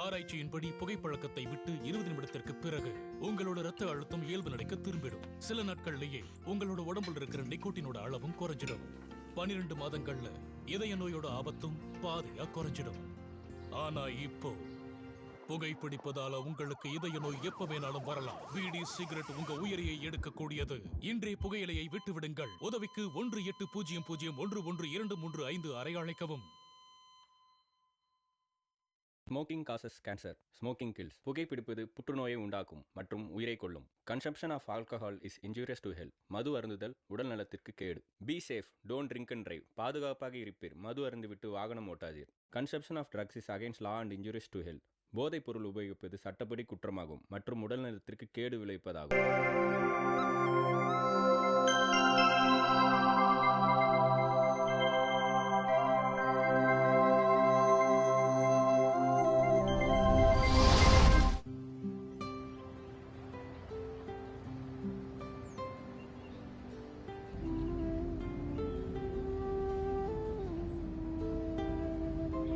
ஆராய்ச்சியின்படி புகைப்பழக்கத்தை விட்டு 20 நிமிடத்திற்கு பிறகு உங்களோட ரத்த அழுத்தம் இயல்பு நிலைக்கு திரும்பிடும். சில நாட்கள்லயே உங்களோட உடம்புல இருக்கிற நிக்கோட்டினோட அளவும் குறைஞ்சிடும். 12 மாதங்கள்ல இதய நோயோட ஆபத்தும் பாதியா குறைஞ்சிடும். ஆனா இப்போ புகைப்பிடிப்பதால உங்களுக்கு இதய நோய் எப்ப வேணாலும் வரலாம். பீடி சிகரெட் உங்க உயிரையை எடுக்கக்கூடியது. இன்றைய புகையிலையை விட்டுவிடுங்கள். உதவிக்கு 18001123 அழைக்கவும். Smoking causes cancer, smoking kills. புகைப்பிடிப்பது புற்றுநோயை உண்டாக்கும் மற்றும் உயிரை கொல்லும். Consumption of alcohol is injurious to health. மது அருந்துதல் உடல் நலத்திற்கு கேடு. Be safe, don't drink and drive. பாதுகாப்பாக இருப்பீர், மது அருந்துவிட்டு வாகனம் ஓட்டாதீர். Consumption of drugs is against law and injurious to health. போதைப் பொருள் உபயோகிப்பது சட்டப்படி குற்றமாகும் மற்றும் உடல் நலத்திற்கு கேடு விளைவிப்பதாகும்.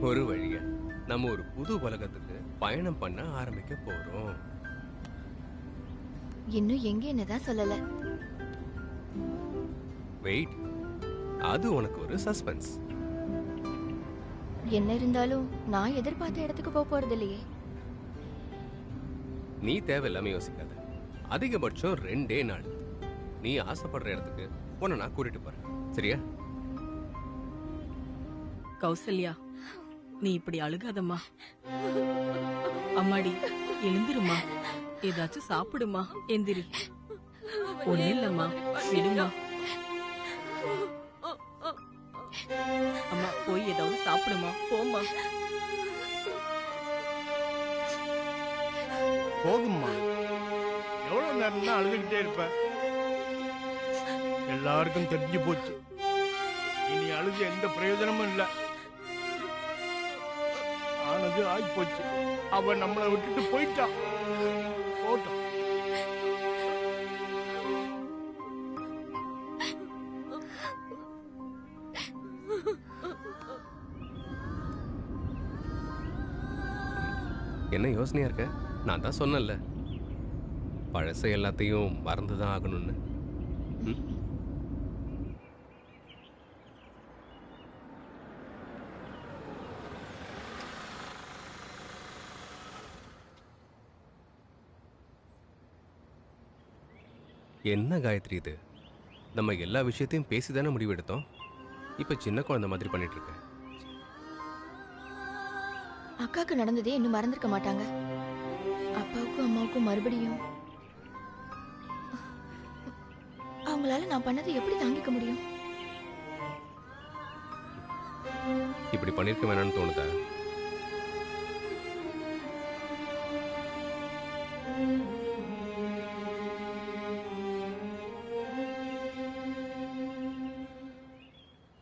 ஒரு வழியா நம்ம ஒரு புது உலகத்துக்கு பயணம் பண்ண ஆரம்பிக்க போறோம். இன்னும் எங்க என்னதான் சொல்லல. வெயிட், அது உனக்கு ஒரு சஸ்பென்ஸ். என்ன இருந்தாலும் நான் எதிர்பார்த்த இடத்துக்கு போறது இல்லையே. நீ தேவையில்லாம யோசிக்காத. அதிகபட்சம் 2 நாள். நீ ஆசைப்படுற இடத்துக்கு உன்னை நான் கூட்டிட்டு போறேன், சரியா? கௌசல்யா, நீ இப்படி அழுகாதம்மா. அம்மாடி, எழுந்திருமா. ஏதாச்சும் சாப்பிடுமா. எந்திரி. ஒண்ணு இல்லம்மா, விடுமா. அம்மா, போய் ஏதாவது சாப்பிடுமா. போம்மா. போகும்மா. எவ்வளவு நேரம் தான் அழுதுகிட்டே இருப்ப? எல்லாருக்கும் தெரிஞ்சு போச்சு. இனி அழுது எந்த பிரயோஜனமும் இல்லை. ஆனது ஆயிப்போச்சு. அவன் நம்மளை விட்டுட்டு போயிட்டான். போட்டோம். என்ன யோசனையா இருக்க? நான் தான் சொன்னேன்ல, பழச எல்லாத்தையும் மறந்துதான் ஆகணும்னு. என்ன காயத்ரி இது? நம்ம எல்லா விஷயத்தையும் பேசிதானே முடிவெடுத்தோம். இப்ப சின்ன குழந்தை மாதிரி பண்ணிட்டு இருக்க. அக்காக்கு நடந்ததே இன்னும் மறந்திருக்க மாட்டாங்க. அப்பாவுக்கும் அம்மாவுக்கும் மறுபடியும் அவங்களால நான் பண்ணதை எப்படி தாங்கிக்க முடியும்? இப்படி பண்ணிருக்க வேணாம்னு தோணுதா?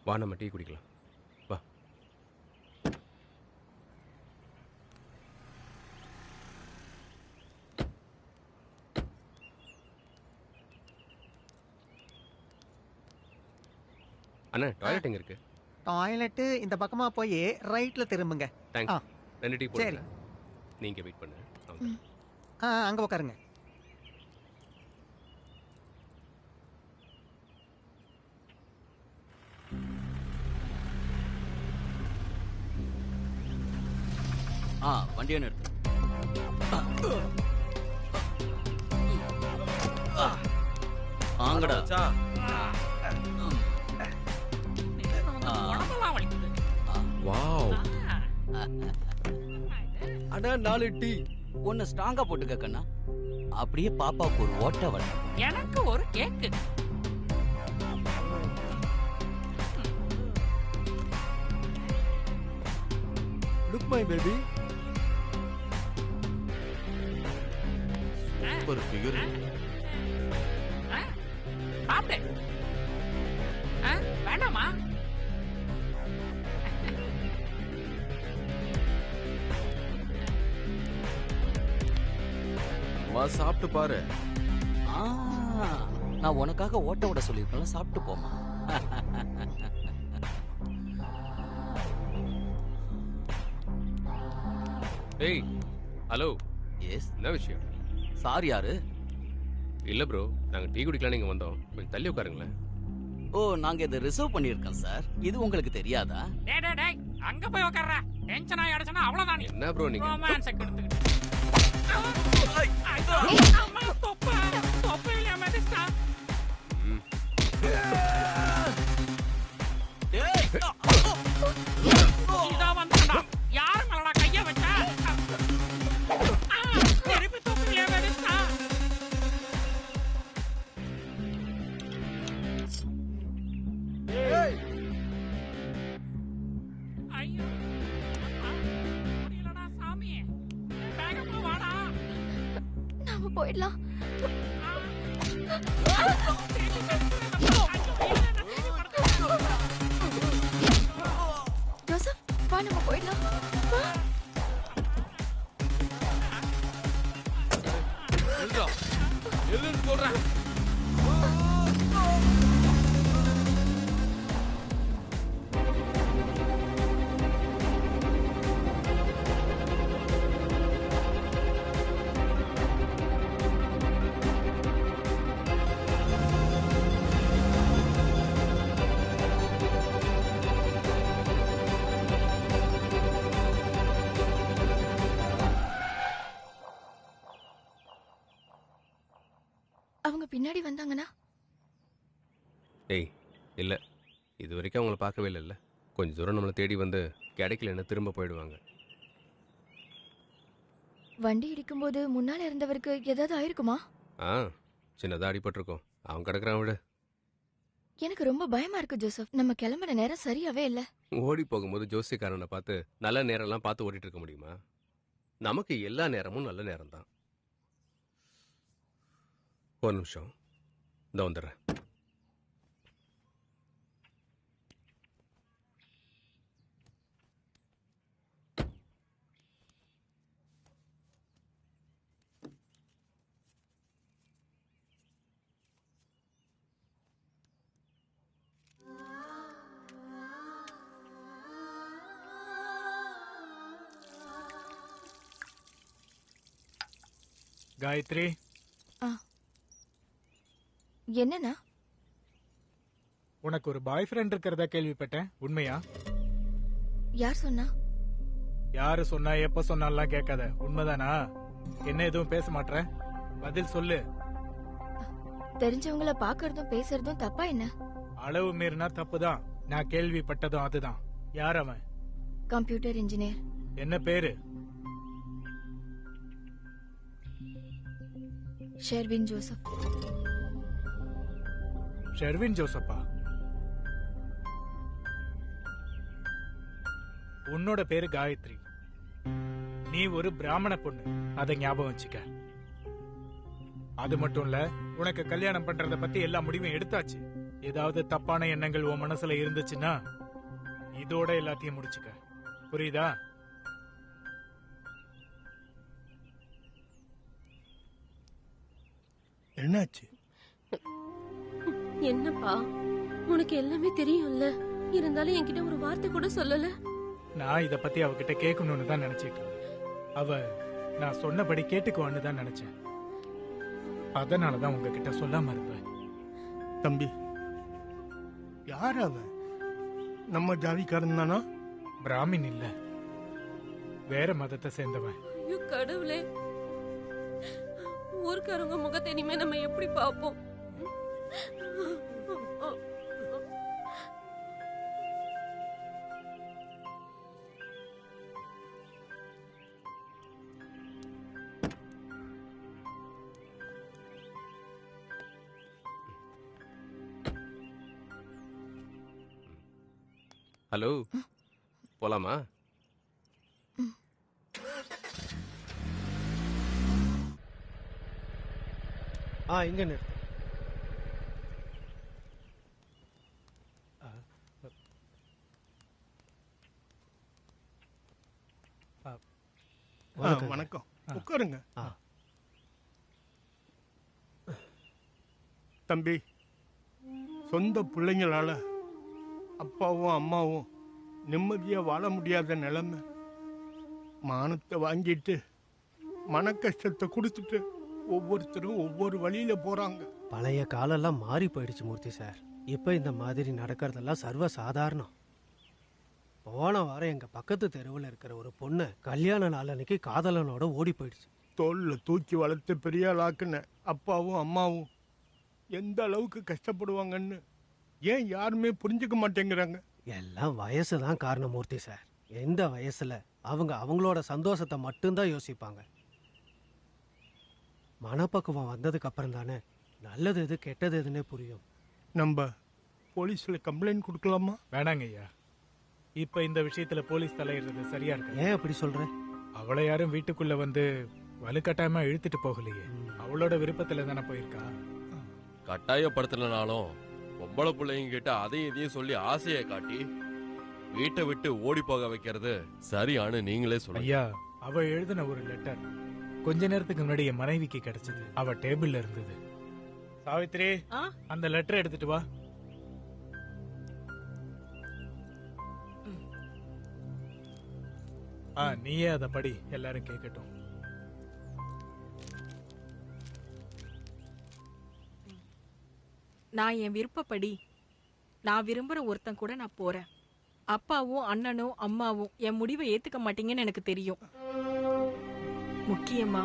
வா, நம்ம டீ குடிக்கலாம். வா. அண்ணா, டாய்லெட் எங்க இருக்கு? டாய்லெட் இந்த பக்கமா போய் ரைட்ல திரும்புங்க. தேங்க்ஸ். 2 டீ போடுங்க. நீங்க வெயிட் பண்ணுங்க. அங்க உட்காருங்க. வண்டியை நிறுத்து. ஆங்கடா. வாவ். அட 4 டீ. ஒன்னு ஸ்ட்ராங்கா போட்டுக்க கண்ணா. அப்படியே பாப்பாவுக்கு ஒரு ஓட்ட வடை. எனக்கு ஒரு கேக்கு. Look my baby. ஒரு ஃபிகர். சாப்பிடு. வேண்டாமா? வா, சாப்பிட்டு பாரு. நான் உனக்காக ஓட்ட விட சொல்லியிருக்கேன். சாப்பிட்டு போமா. ஏய் ஹலோ, எஸ் என்ன விஷயம்? சார் யாரு? இல்ல ப்ரோ, நாங்க டீ குடிக்கலாம் இங்க வந்தோம். கொஞ்சம் தள்ளி உட்காருங்களேன். ஓ, நாங்க இதை ரிசர்வ் பண்ணியிருக்கோம் சார். இது உங்களுக்கு தெரியாதா? டேய் டேய் டேய் அங்க போய் உட்கார்றா. டென்ஷன் ஆயி அடிச்சனா அவ்வளவுதான் நீ. என்ன ப்ரோ நீங்க? ரொமான்ஸ் எடுத்துக்கிட்டு. அம்மா தொப்பை தொப்பையில மதிஸ்டா. ம். இதோ வந்துடா. யார் மேலடா கைய வச்சா? திருப்பி தொப்பையில மதிஸ்டா. ஐயோ முடியலடா சாமி. வேகமா வாடா. நாம போயிடலாம். ஜோசப், வா நம்ம போயிடலாம். வா. எல்லுன்னு சொல்றேன். அவங்க பின்னாடி வந்தாங்கன்னா ஏய் இல்ல, இது வரைக்கும் அவங்கள பார்க்கவே இல்லைல்ல. கொஞ்சம் தூரம் நம்மளை தேடி வந்து கிடைக்கலன்னு திரும்ப போயிடுவாங்க. வண்டி இடிக்கும்போது முன்னால இருந்தவருக்கு ஏதாவது ஆயிருக்குமா? ஆ, சின்னதா அடிபட்டிருக்கோம். அவன் கிடக்குறான் விட. எனக்கு ரொம்ப பயமா இருக்கு ஜோசப். நம்ம கிளம்புற நேரம் சரியாவே இல்ல. ஓடி போகும்போது ஜோசியக்காரனை பார்த்து நல்ல நேரம்லாம் பார்த்து ஓடிட்டு இருக்க முடியுமா? நமக்கு எல்லா நேரமும் நல்ல நேரம் தான். ஒரு நிமிஷம், இந்த வந்துடுறேன். காயத்ரி, என்னன்னா? உனக்கு ஒரு பாய் ஃப்ரெண்ட் இருக்கிறதா கேள்விப்பட்டேன். உண்மையா? யார் சொன்னா? யாரு சொன்னா எப்ப சொன்னாலாம் கேட்காத. உண்மைதானா? என்ன எதுவும் பேச மாட்ற? பதில் சொல்லு. தெரிஞ்சவங்கள பாக்குறதும் பேசுறதும் தப்பா என்ன? அளவு மீறினா தப்புதான். நான் கேள்விப்பட்டதும் அதுதான். யார் அவன்? Computer engineer. என்ன பேரு? Sherwin Joseph. ஷெர்வின் ஜோசப்பா? உன்னோட பேரு காயத்ரி. நீ ஒரு பிராமண பொண்ணு, அதை ஞாபகம் வச்சுக்க. அது மட்டும் இல்ல, உனக்கு கல்யாணம் பண்றத பத்தி எல்லா முடிவும் எடுத்தாச்சு. ஏதாவது தப்பான எண்ணங்கள் உன் மனசுல இருந்துச்சுன்னா இதோட எல்லாத்தையும் முடிச்சுக்க. புரியுதா? என்னாச்சு? என்னப்பா, உனக்கு எல்லாமே தெரியும்ல, இருந்தாலும் என்கிட்ட ஒரு வார்த்தை கூட சொல்லல. நான் இத பத்தி அவகிட்ட கேட்கணும்னு தான் நினைச்சிட்டு இருந்தேன். அவ நான் சொன்னபடி கேட்டுக்குவான்னு தான் நினைச்சேன். அதனாலதான் உங்ககிட்ட சொல்லாம இருந்தேன். தம்பி, யார் அவ? நம்ம ஜாதிக்காரன் தானா? பிராமின் இல்ல, வேற மதத்தை சேர்ந்தவன். ஐயோ கடவுளே, ஊர்க்காரங்க முகத்தை இனிமே நம்ம எப்படி பார்ப்போம்? ஹலோ, போலாமா? இங்க நிறுத்து. வணக்கம், உட்காருங்க. தம்பி, சொந்த பிள்ளைங்களால அப்பாவும் அம்மாவும் நிம்மதியா வாழ முடியாத நிலைமை. மானத்தை வாங்கிட்டு மன கஷ்டத்தை கொடுத்துட்டு ஒவ்வொருத்தரும் ஒவ்வொரு வழியில போறாங்க. பழைய காலம்லாம் மாறி போயிடுச்சு மூர்த்தி சார். இப்போ இந்த மாதிரி நடக்கிறதெல்லாம் சர்வ சாதாரணம். போன வாரம் எங்க பக்கத்து தெருவில் இருக்கிற ஒரு பொண்ணு கல்யாண நாள் அன்னைக்கு காதலனோட ஓடி போயிடுச்சு. தோல்ல தூக்கி வளர்த்து பெரிய ஆளாக்குன அப்பாவும் அம்மாவும் எந்த அளவுக்கு கஷ்டப்படுவாங்கன்னு ஏன் யாருமே புரிஞ்சுக்க மாட்டேங்கிறாங்க? எல்லாம் வயசு தான் காரணம் மூர்த்தி சார். எந்த வயசுல அவங்க அவங்களோட சந்தோஷத்தை மட்டும்தான் யோசிப்பாங்க. மனப்பக்குவம் வந்ததுக்கு அப்புறம் தானே நல்லது எது கெட்டது எதுன்னே புரியும். நம்ம போலீஸ்ல கம்ப்ளைண்ட் கொடுக்கலாமா? வேணாங்க ஐயா, இப்ப இந்த விஷயத்துல போலீஸ் தலையிடுறது சரியா இருக்கு. ஏன் அப்படி சொல்ற? அவளை யாரும் வீட்டுக்குள்ள வந்து வலுக்கட்டாயமா இழுத்துட்டு போகலையே. அவளோட விருப்பத்துல தானே போயிருக்கா. கட்டாயப்படுத்தலனாலும் பொம்பளை பிள்ளைங்க கிட்ட அதையும் இதையும் சொல்லி ஆசையை காட்டி வீட்டை விட்டு ஓடி போக வைக்கிறது சரியானு நீங்களே சொல்லுங்க. ஐயா, அவ எழுதின ஒரு லெட்டர் கொஞ்ச நேரத்துக்கு முன்னாடி என் மனைவிக்கு கிடைச்சது. அவ டேபிள்ல இருந்தது. சாவித்ரி, அந்த லெட்டர் எடுத்துட்டு வா. நீயே அதை படி, எல்லாரும் கேட்கட்டும். நான் என் விருப்பப்படி நான் விரும்புற ஒருத்தன் கூட நான் போறேன். அப்பாவும் அண்ணனும் அம்மாவும் என் முடிவை ஏத்துக்க மாட்டீங்கன்னு எனக்கு தெரியும். முக்கியமா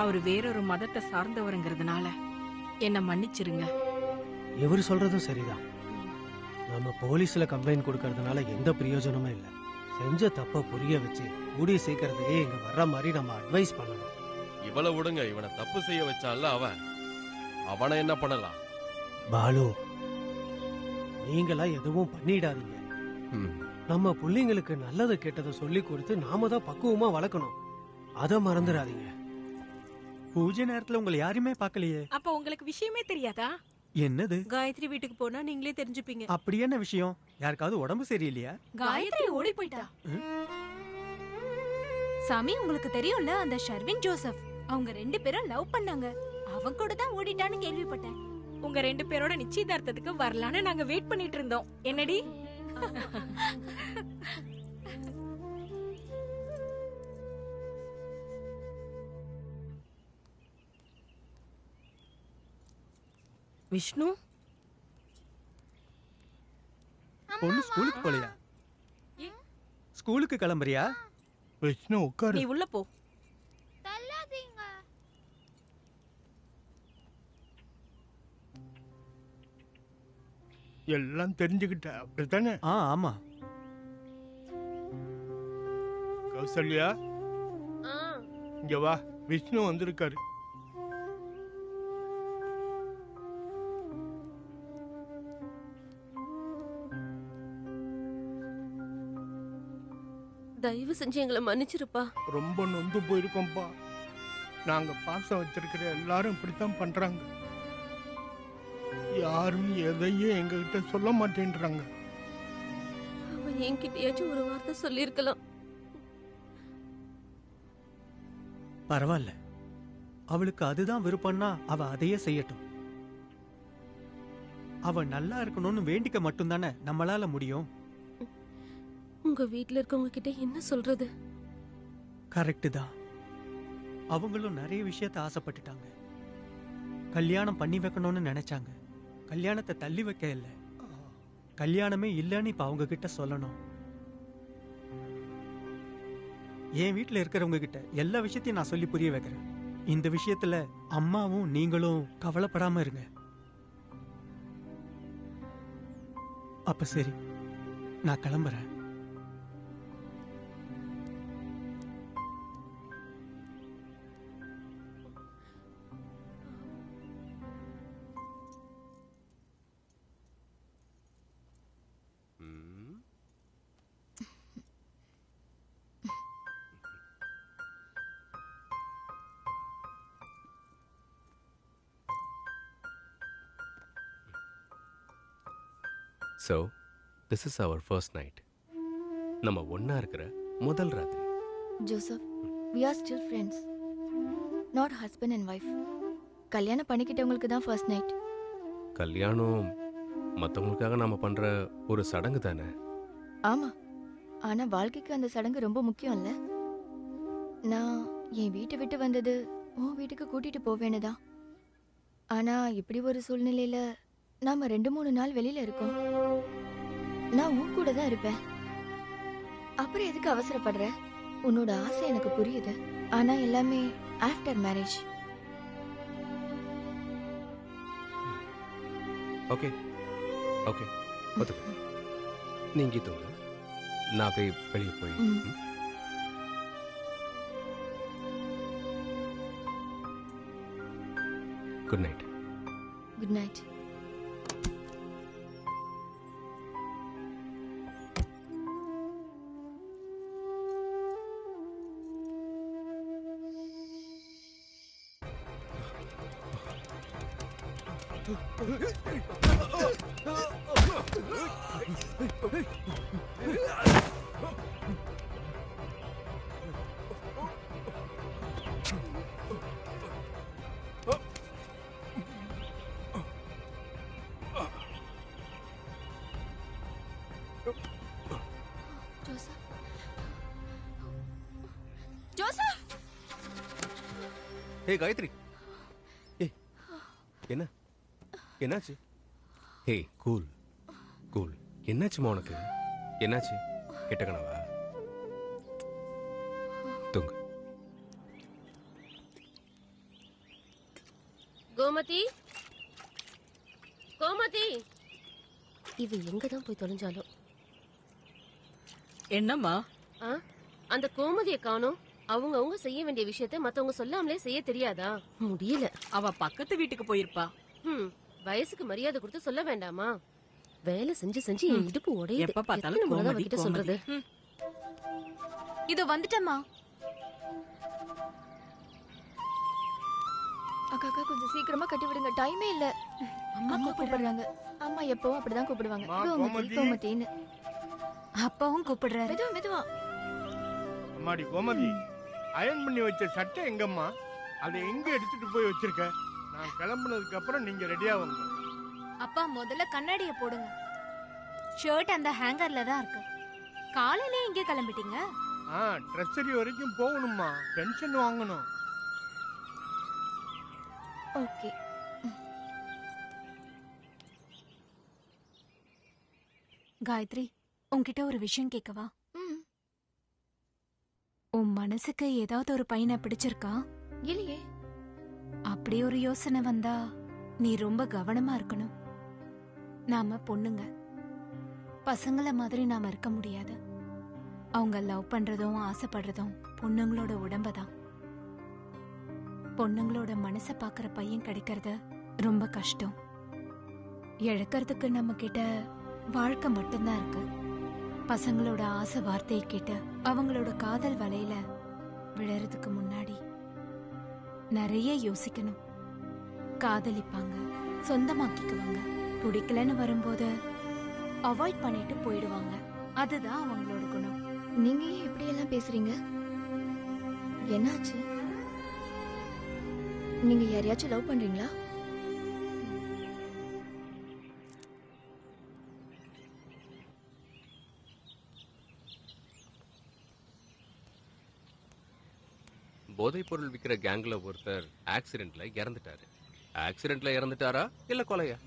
அவர் வேறொரு மதத்தை சார்ந்தவருங்கிறதுனால என்ன மன்னிச்சிருங்க. இவர் சொல்றதும் சரிதான். நம்ம போலீஸ்ல கம்ப்ளைண்ட் கொடுக்கறதுனால எந்த பிரயோஜனமும் இல்லை. செஞ்ச தப்ப புரிய வச்சு கூடிய சீக்கிரத்திலேயே இங்க வர்ற மாதிரி நம்ம அட்வைஸ் பண்ணணும். இவ்வளவு விடுங்க, இவனை தப்பு செய்ய வச்சான்ல அவனை என்ன பண்ணலாம்? பாலு, நீங்களா எதுவும் பண்ணிடாதீங்க. நம்ம பிள்ளைங்களுக்கு நல்லது கெட்டதை சொல்லி கொடுத்து நாம தான் பக்குவமா வளர்க்கணும். அத மறந்துடாதீங்க. பூஜை நேரத்துல உங்களை யாருமே பார்க்கலையே. அப்ப உங்களுக்கு விஷயமே தெரியாதா? என்னது? காயத்ரி வீட்டுக்கு போனா நீங்களே தெரிஞ்சுப்பீங்க. அப்படி என்ன விஷயம்? யாருக்காவது உடம்பு சரியில்லையா? காயத்ரி ஓடி போயிட்டா. சாமி, உங்களுக்கு தெரியும்ல அந்த ஷர்வின் ஜோசப், அவங்க 2 பேரும் லவ் பண்ணாங்க. அவன் கூட தான் ஓடிட்டான்னு கேள்விப்பட்டேன். உங்க 2 பேரோட நிச்சயதார்த்தத்துக்கு வரலான்னு நாங்க வெயிட் பண்ணிட்டு இருந்தோம். என்னடி? விஷ்ணு, பொண்ணு ஸ்கூலுக்கு போலையா? ஸ்கூலுக்கு கிளம்புறியா? விஷ்ணு உட்காரு. நீ உள்ள போ. எல்லாம் தெரிஞ்சுக்கிட்ட அப்படித்தானே? ஆமா. கௌசல்யா, இங்க வா. விஷ்ணு வந்திருக்காரு. தயவு செஞ்சு எங்களை மன்னிச்சிருப்பா. ரொம்ப நொந்து போயிருக்கோம்ப்பா. நாங்க பாசம் வச்சிருக்கிற எல்லாரும் இப்படித்தான் பண்றாங்க. யாரும் எதையும் எங்ககிட்ட சொல்ல மாட்டேன்றாங்க. அவன் என்கிட்டயாச்சும் ஒரு வார்த்தை சொல்லிருக்கலாம். பரவாயில்ல, அவளுக்கு அதுதான் விருப்பம்னா அவ அதையே செய்யட்டும். அவ நல்லா இருக்கணும்னு வேண்டிக்க மட்டும்தானே நம்மளால முடியும். உங்க வீட்ல இருக்கவங்க கிட்ட என்ன சொல்றது? கரெக்ட் தான். அவங்களும் நிறைய விஷயத்த ஆசைப்பட்டுட்டாங்க. கல்யாணம் பண்ணி வைக்கணும்னு நினைச்சாங்க. கல்யாணத்தை தள்ளி வைக்க இல்லை. கல்யாணமே இல்லைன்னு இப்ப அவங்க கிட்ட சொல்லணும். என் வீட்டுல இருக்கிறவங்க கிட்ட எல்லா விஷயத்தையும் நான் சொல்லி புரிய வைக்கிறேன். இந்த விஷயத்துல அம்மாவும் நீங்களும் கவலைப்படாம இருங்க. அப்ப சரி, நான் கிளம்புறேன். So this is our first night. நம்ம ஒன்றா இருக்கிற முதல் ராத்திரி. Joseph, we are still friends, not husband and wife. கல்யாணம் பண்ணிக்கிட்டவங்களுக்கு தான் ஃபர்ஸ்ட் நைட். கல்யாணம் மற்றவங்களுக்காக நாம் பண்ணுற ஒரு சடங்கு தானே? ஆமா, ஆனா வாழ்க்கைக்கு அந்த சடங்கு ரொம்ப முக்கியம் இல்ல. நான் என் வீட்டை விட்டு வந்தது உன் வீட்டுக்கு கூட்டிட்டு போவேனுதான். ஆனா இப்படி ஒரு சூழ்நிலையில நாம 2-3 நாள் வெளியில இருக்கோம். நான் உன் கூட தான் இருப்பேன். அப்புறம் எதுக்கு அவசரப்படுற? உன்னோட ஆசை எனக்கு புரியுது. ஆனா எல்லாமே ஆஃப்டர் மேரேஜ். ஓகே ஓகே ஒத்துக்க. நீங்க தூங்க, நான் அப்படியே வெளியே போய். Good night. Good night. Joseph, hey Gayathri, என்ன என்னாச்சு? Hey cool cool. என்னாச்சுமா உனக்கு? என்னாச்சு? கெட்ட கனவா? தூங்கு. கோமதி, கோமதி, இவ எங்கதான் போய் தொலைஞ்சாலும். என்னம்மா? அந்த கோமதியை காணோம். அவங்க செய்ய வேண்டிய விஷயத்தை மத்தவங்க சொல்லாமலே செய்ய தெரியாதா? முடியல. அவ பக்கத்து வீட்டுக்கு போயிருப்பா. வயசுக்கு மரியாதை கொடுத்து சொல்ல வேண்டாமா? வேலை செஞ்சு செஞ்சு என் இடுப்பு உடையுது. எப்ப பார்த்தாலும் கோமதி, அவகிட்ட சொல்றது. இதோ வந்துட்டம்மா. அக்கா கொஞ்சம் சீக்கிரமா கட்டி விடுங்க, டைமே இல்ல. அம்மா கூப்பிடுறாங்க. அம்மா எப்பவும் அப்படிதான் கூப்பிடுவாங்க, கோமதி கோமதின்னு. அப்பாவும் கூப்பிடுறாரு. மெதுவா மெதுவா. அம்மாடி கோமதி, அயன் பண்ணி வச்ச சட்டை எங்கம்மா? அதை எங்க எடுத்துட்டு போய் வச்சிருக்க? நான் கிளம்புனதுக்கு அப்புறம் நீங்க ரெடியா வாங்க. அப்பா முதல்ல கண்ணாடிய போடுங்க. ஷர்ட் அந்த ஹேங்கர்ல தான் இருக்கு. காலையில எங்க கிளம்பிட்டீங்க? ட்ரெஸ்ஸரி வரைக்கும் போகணுமா? டென்ஷன் வாங்கணும். ஓகே. காயத்ரி, உன்கிட்ட ஒரு விஷயம் கேட்கவா? உன் மனசுக்கு ஏதாவது ஒரு பையனை பிடிச்சிருக்கா? இல்லையே. அப்படி ஒரு யோசனை வந்தா நீ ரொம்ப கவனமா இருக்கணும். நாம பொண்ணுங்க, பசங்கள மாதிரி நாம இருக்க முடியாது. அவங்க லவ் பண்றதும் ஆசைப்படுறதும் பொண்ணுங்களோட உடம்பதான். பொண்ணுங்களோட மனசை பாக்குற பையன் கிடைக்கிறது ரொம்ப கஷ்டம். இழக்கிறதுக்கு நம்ம கிட்ட வாழ்க்கை மட்டும்தான் இருக்கு. பசங்களோட ஆசை வார்த்தையை கேட்டு அவங்களோட காதல் வலையில விழறதுக்கு முன்னாடி நிறைய யோசிக்கணும். காதலிப்பாங்க, சொந்தமாக்கிக்குவாங்க. பிடிக்கலன்னு வரும்போது அவாய்ட் பண்ணிட்டு போயிடுவாங்க. அதுதான் அவங்களோட குணம். நீங்க ஏன் இப்படி எல்லாம் பேசுறீங்க? என்னாச்சு? நீங்க யாரையாச்சும் லவ் பண்றீங்களா? போதைப் பொருள் விற்கிற கேங்ல ஒருத்தர் ஆக்சிடென்ட்ல இறந்துட்டாரு. ஆக்சிடென்ட்ல இறந்துட்டாரா இல்ல கொலையா?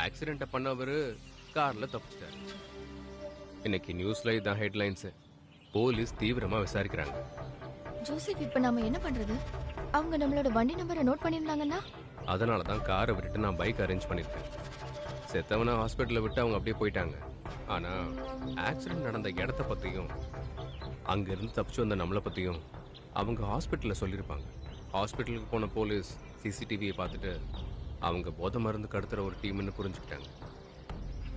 ஆக்சிடென்ட் பண்ணவரு கார்ல தப்பிச்சிட்டாரு. இன்னைக்கு நியூஸ்ல இதான் ஹெட்லைன்ஸ். போலீஸ் தீவிரமா விசாரிக்கிறாங்க. ஜோசப், இப்ப நாம என்ன பண்றது? அவங்க நம்மளோட வண்டி நம்பரை நோட் பண்ணிருந்தாங்கன்னா? அதனால தான் காரை விட்டுட்டு நான் பைக் அரேஞ்ச் பண்ணிருக்கேன். செத்தவனை ஹாஸ்பிட்டல்ல விட்டு அவங்க அப்படியே போயிட்டாங்க. ஆனா ஆக்சிடென்ட் நடந்த இடத்த பத்தியும் அங்க இருந்து தப்பிச்சு வந்த நம்மளை பத்தியும் அவங்க ஹாஸ்பிட்டல்ல சொல்லியிருப்பாங்க. ஹாஸ்பிட்டலுக்கு போன போலீஸ் சிசிடிவியை பார்த்துட்டு அவங்க போதை மருந்து கடத்துற ஒரு டீம்னு புரிஞ்சுக்கிட்டாங்க.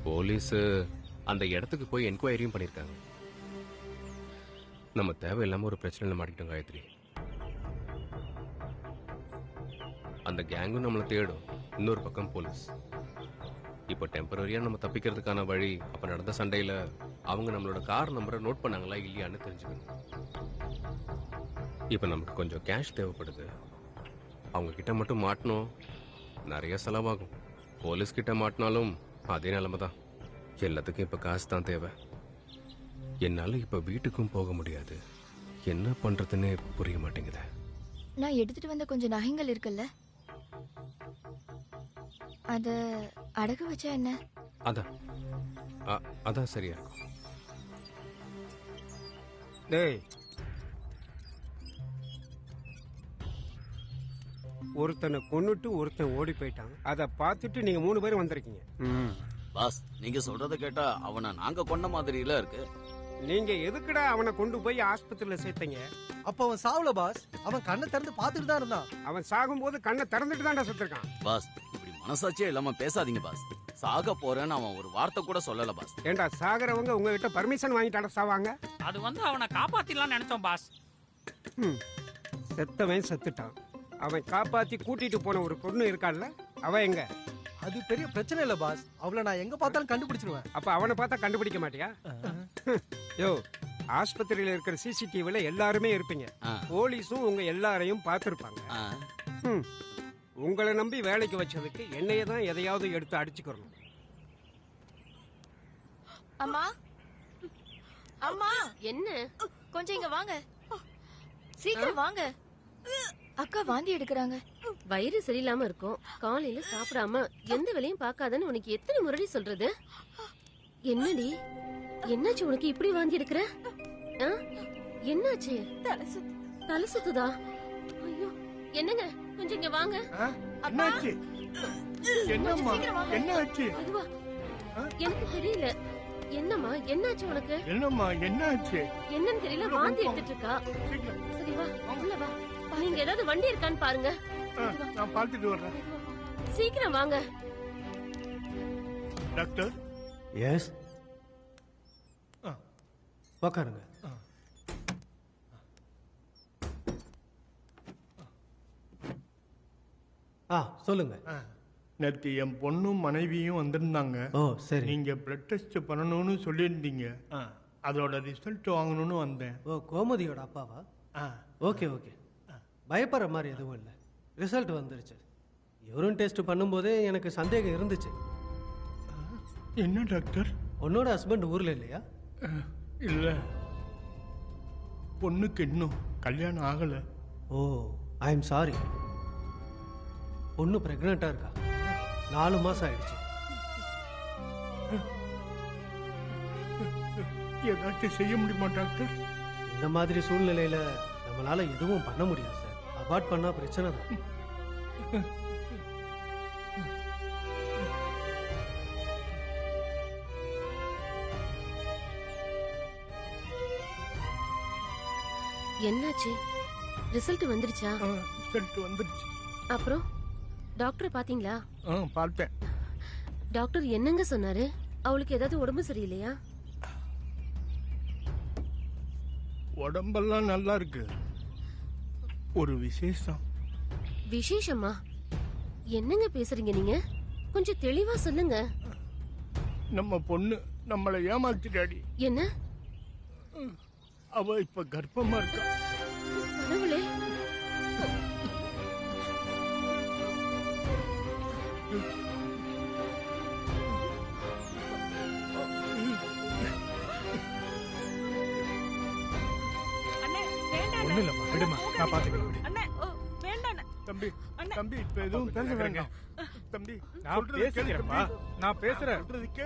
போலீஸ் அந்த இடத்துக்கு போய் என்கொயரியும் பண்ணியிருக்காங்க. நம்ம தேவையில்லாம ஒரு பிரச்சனையில் மாட்டிக்கிட்டோம் காயத்ரி. அந்த கேங்கும் நம்மளை தேடும். இன்னொரு பக்கம் போலீஸ். இப்போ டெம்பரரியா நம்ம தப்பிக்கிறதுக்கான வழி, அப்ப நடந்த சண்டையில அவங்க நம்மளோட கார் நம்பரை நோட் பண்ணாங்களா இல்லையான்னு தெரிஞ்சுக்கணும். இப்போ நமக்கு கொஞ்சம் கேஷ் தேவைப்படுது. அவங்க கிட்ட மட்டும் மாட்டணும், நிறைய செலவாகும். போலீஸ் கிட்ட மாட்டினாலும் அதே நிலைமை தான். எல்லாத்துக்கும் இப்போ காசு தான் தேவை. என்னால் இப்போ வீட்டுக்கும் போக முடியாது. என்ன பண்றதுன்னே புரிய மாட்டேங்குது. நான் எடுத்துட்டு வந்த கொஞ்சம் நகைங்கள் இருக்குல்ல, அத அடகு வச்சா என்ன? அதான் சரியா இருக்கும். டேய், ஒருத்தனை கொன்னுட்டு ஒருத்தன் ஓடி போயிட்டான். அதை பார்த்துட்டு நீங்க 3 பேரும் வந்திருக்கீங்க. பாஸ், நீங்க சொல்றத கேட்டா அவனை நாங்க கொன்ன மாதிரில இருக்கு. நீங்க எதுக்குடா அவனை கொண்டு போய் ஆஸ்பத்திரியில சேர்த்தீங்க? அப்ப அவன் சாவல பாஸ், அவன் கண்ணை திறந்து பார்த்துட்டு தான் இருந்தான். அவன் சாகும்போது கண்ணை திறந்துட்டு தான்டா செத்துருக்கான். பாஸ், இப்படி மனசாட்சியே இல்லாம பேசாதீங்க பாஸ். சாக போறேன்னு அவன் ஒரு வார்த்தை கூட சொல்லல பாஸ். ஏண்டா, சாகரவங்க உங்ககிட்ட பர்மிஷன் வாங்கிட்டாட சாவாங்க? அது வந்து அவனை காப்பாத்திடலாம் நினைச்சோம் பாஸ். செத்தவன் செத்துட்டான். அவன் காப்பாத்தி கூட்டிட்டு போன ஒரு பொண்ணு இருக்கான்ல, அவன் எங்க? அது பெரிய பிரச்சனை இல்ல பாஸ், அவளை நான் எங்க பார்த்தாலும் கண்டுபிடிச்சிருவேன். அப்ப அவனை பார்த்தா கண்டுபிடிக்க மாட்டியா? யோ, ஆஸ்பத்திரியில இருக்கிற சிசிடிவில எல்லாருமே இருப்பீங்க. போலீஸும் உங்க எல்லாரையும் பார்த்திருப்பாங்க. உங்களை நம்பி வேலைக்கு வச்சதுக்கு என்னைய தான் எதையாவது எடுத்து அடிச்சுக்கிறோம். அம்மா, அம்மா, என்ன? கொஞ்சம் இங்க வாங்க, சீக்கிரம் வாங்க. அக்கா வாந்தி எடுக்கிறாங்க. வயிறு சரியில்லாம இருக்கும், காலையில சாப்பிடாம எந்த வேலையும் பார்க்காதன்னு உனக்கு எத்தனை முறை சொல்றது? என்னடி, என்னாச்சு உனக்கு இப்படி வாந்தி எடுக்கிற? என்னாச்சு? தலை சுத்துதா? ஐயோ, என்னங்க, கொஞ்சம் இங்க வாங்க. என்னாச்சு? என்னம்மா, என்னாச்சு? அதுவா, எனக்கு தெரியல. என்னம்மா, என்னாச்சு உனக்கு? என்னம்மா, என்னாச்சு? என்னன்னு தெரியல, வாந்தி எடுத்துட்டு இருக்கா. சரி வா, உள்ள வா. நீங்க ஏதாவது வண்டி இருக்கான்னு பாருங்க. நான் பார்த்துட்டு வர்றேன். சீக்கிரம் வாங்க. டாக்டர். எஸ், உக்காருங்க. சொல்லுங்க. நேற்று என் பொண்ணும் மனைவியும் வந்திருந்தாங்க. ஓ சரி. நீங்க பிளட் டெஸ்ட் பண்ணணும்னு சொல்லியிருந்தீங்க. அதோட ரிசல்ட் வாங்கணும்னு வந்தேன். ஓ, கோமதியோட அப்பாவா? ஓகே ஓகே, பயப்படுற மாதிரி எதுவும் இல்லை. ரிசல்ட் வந்துருச்சு. யூரின் டெஸ்ட் பண்ணும்போதே எனக்கு சந்தேகம் இருந்துச்சு. என்ன டாக்டர்? உன்னோட ஹஸ்பண்ட் ஊர்ல இல்லையா? இல்ல, பொண்ணுக்கு இன்னும் கல்யாணம் ஆகல. ஓ, ஐ எம் சாரி. பொண்ணு பிரெக்னெண்டா இருக்கா. 4 மாசம் ஆயிடுச்சு. ஏதாச்சும் செய்ய முடியுமா டாக்டர்? இந்த மாதிரி சூழ்நிலையில நம்மளால எதுவும் பண்ண முடியாது சார். அபார்ட் பண்ணா பிரச்சனை தான். என்னாச்சு? ரிசல்ட் வந்துருச்சா? ரிசல்ட் வந்துருச்சு. அப்புறம் டாக்டர் பாத்தீங்களா? பார்த்தேன். டாக்டர் என்னங்க சொன்னாரு? அவளுக்கு ஏதாவது உடம்பு சரியில்லையா? உடம்பெல்லாம் நல்லா இருக்கு. ஒரு விசேஷம். விசேஷமா? என்னங்க பேசுறீங்க நீங்க? கொஞ்சம் தெளிவா சொல்லுங்க. நம்ம பொண்ணு நம்மளை ஏமாத்திட்டாடி. என்ன? அவ இப்ப கர்ப்பமா இருக்கா. கடவுளே, ஒண்ணு இல்லம்மா, விடுமா, நான் பாத்துக்கிறேன். தம்பி, தம்பி, இப்ப எதுவும் பேச வேண்டாம். தம்பி, நான் பேசிக்கிறேன்ப்பா, நான் பேசுறேன்.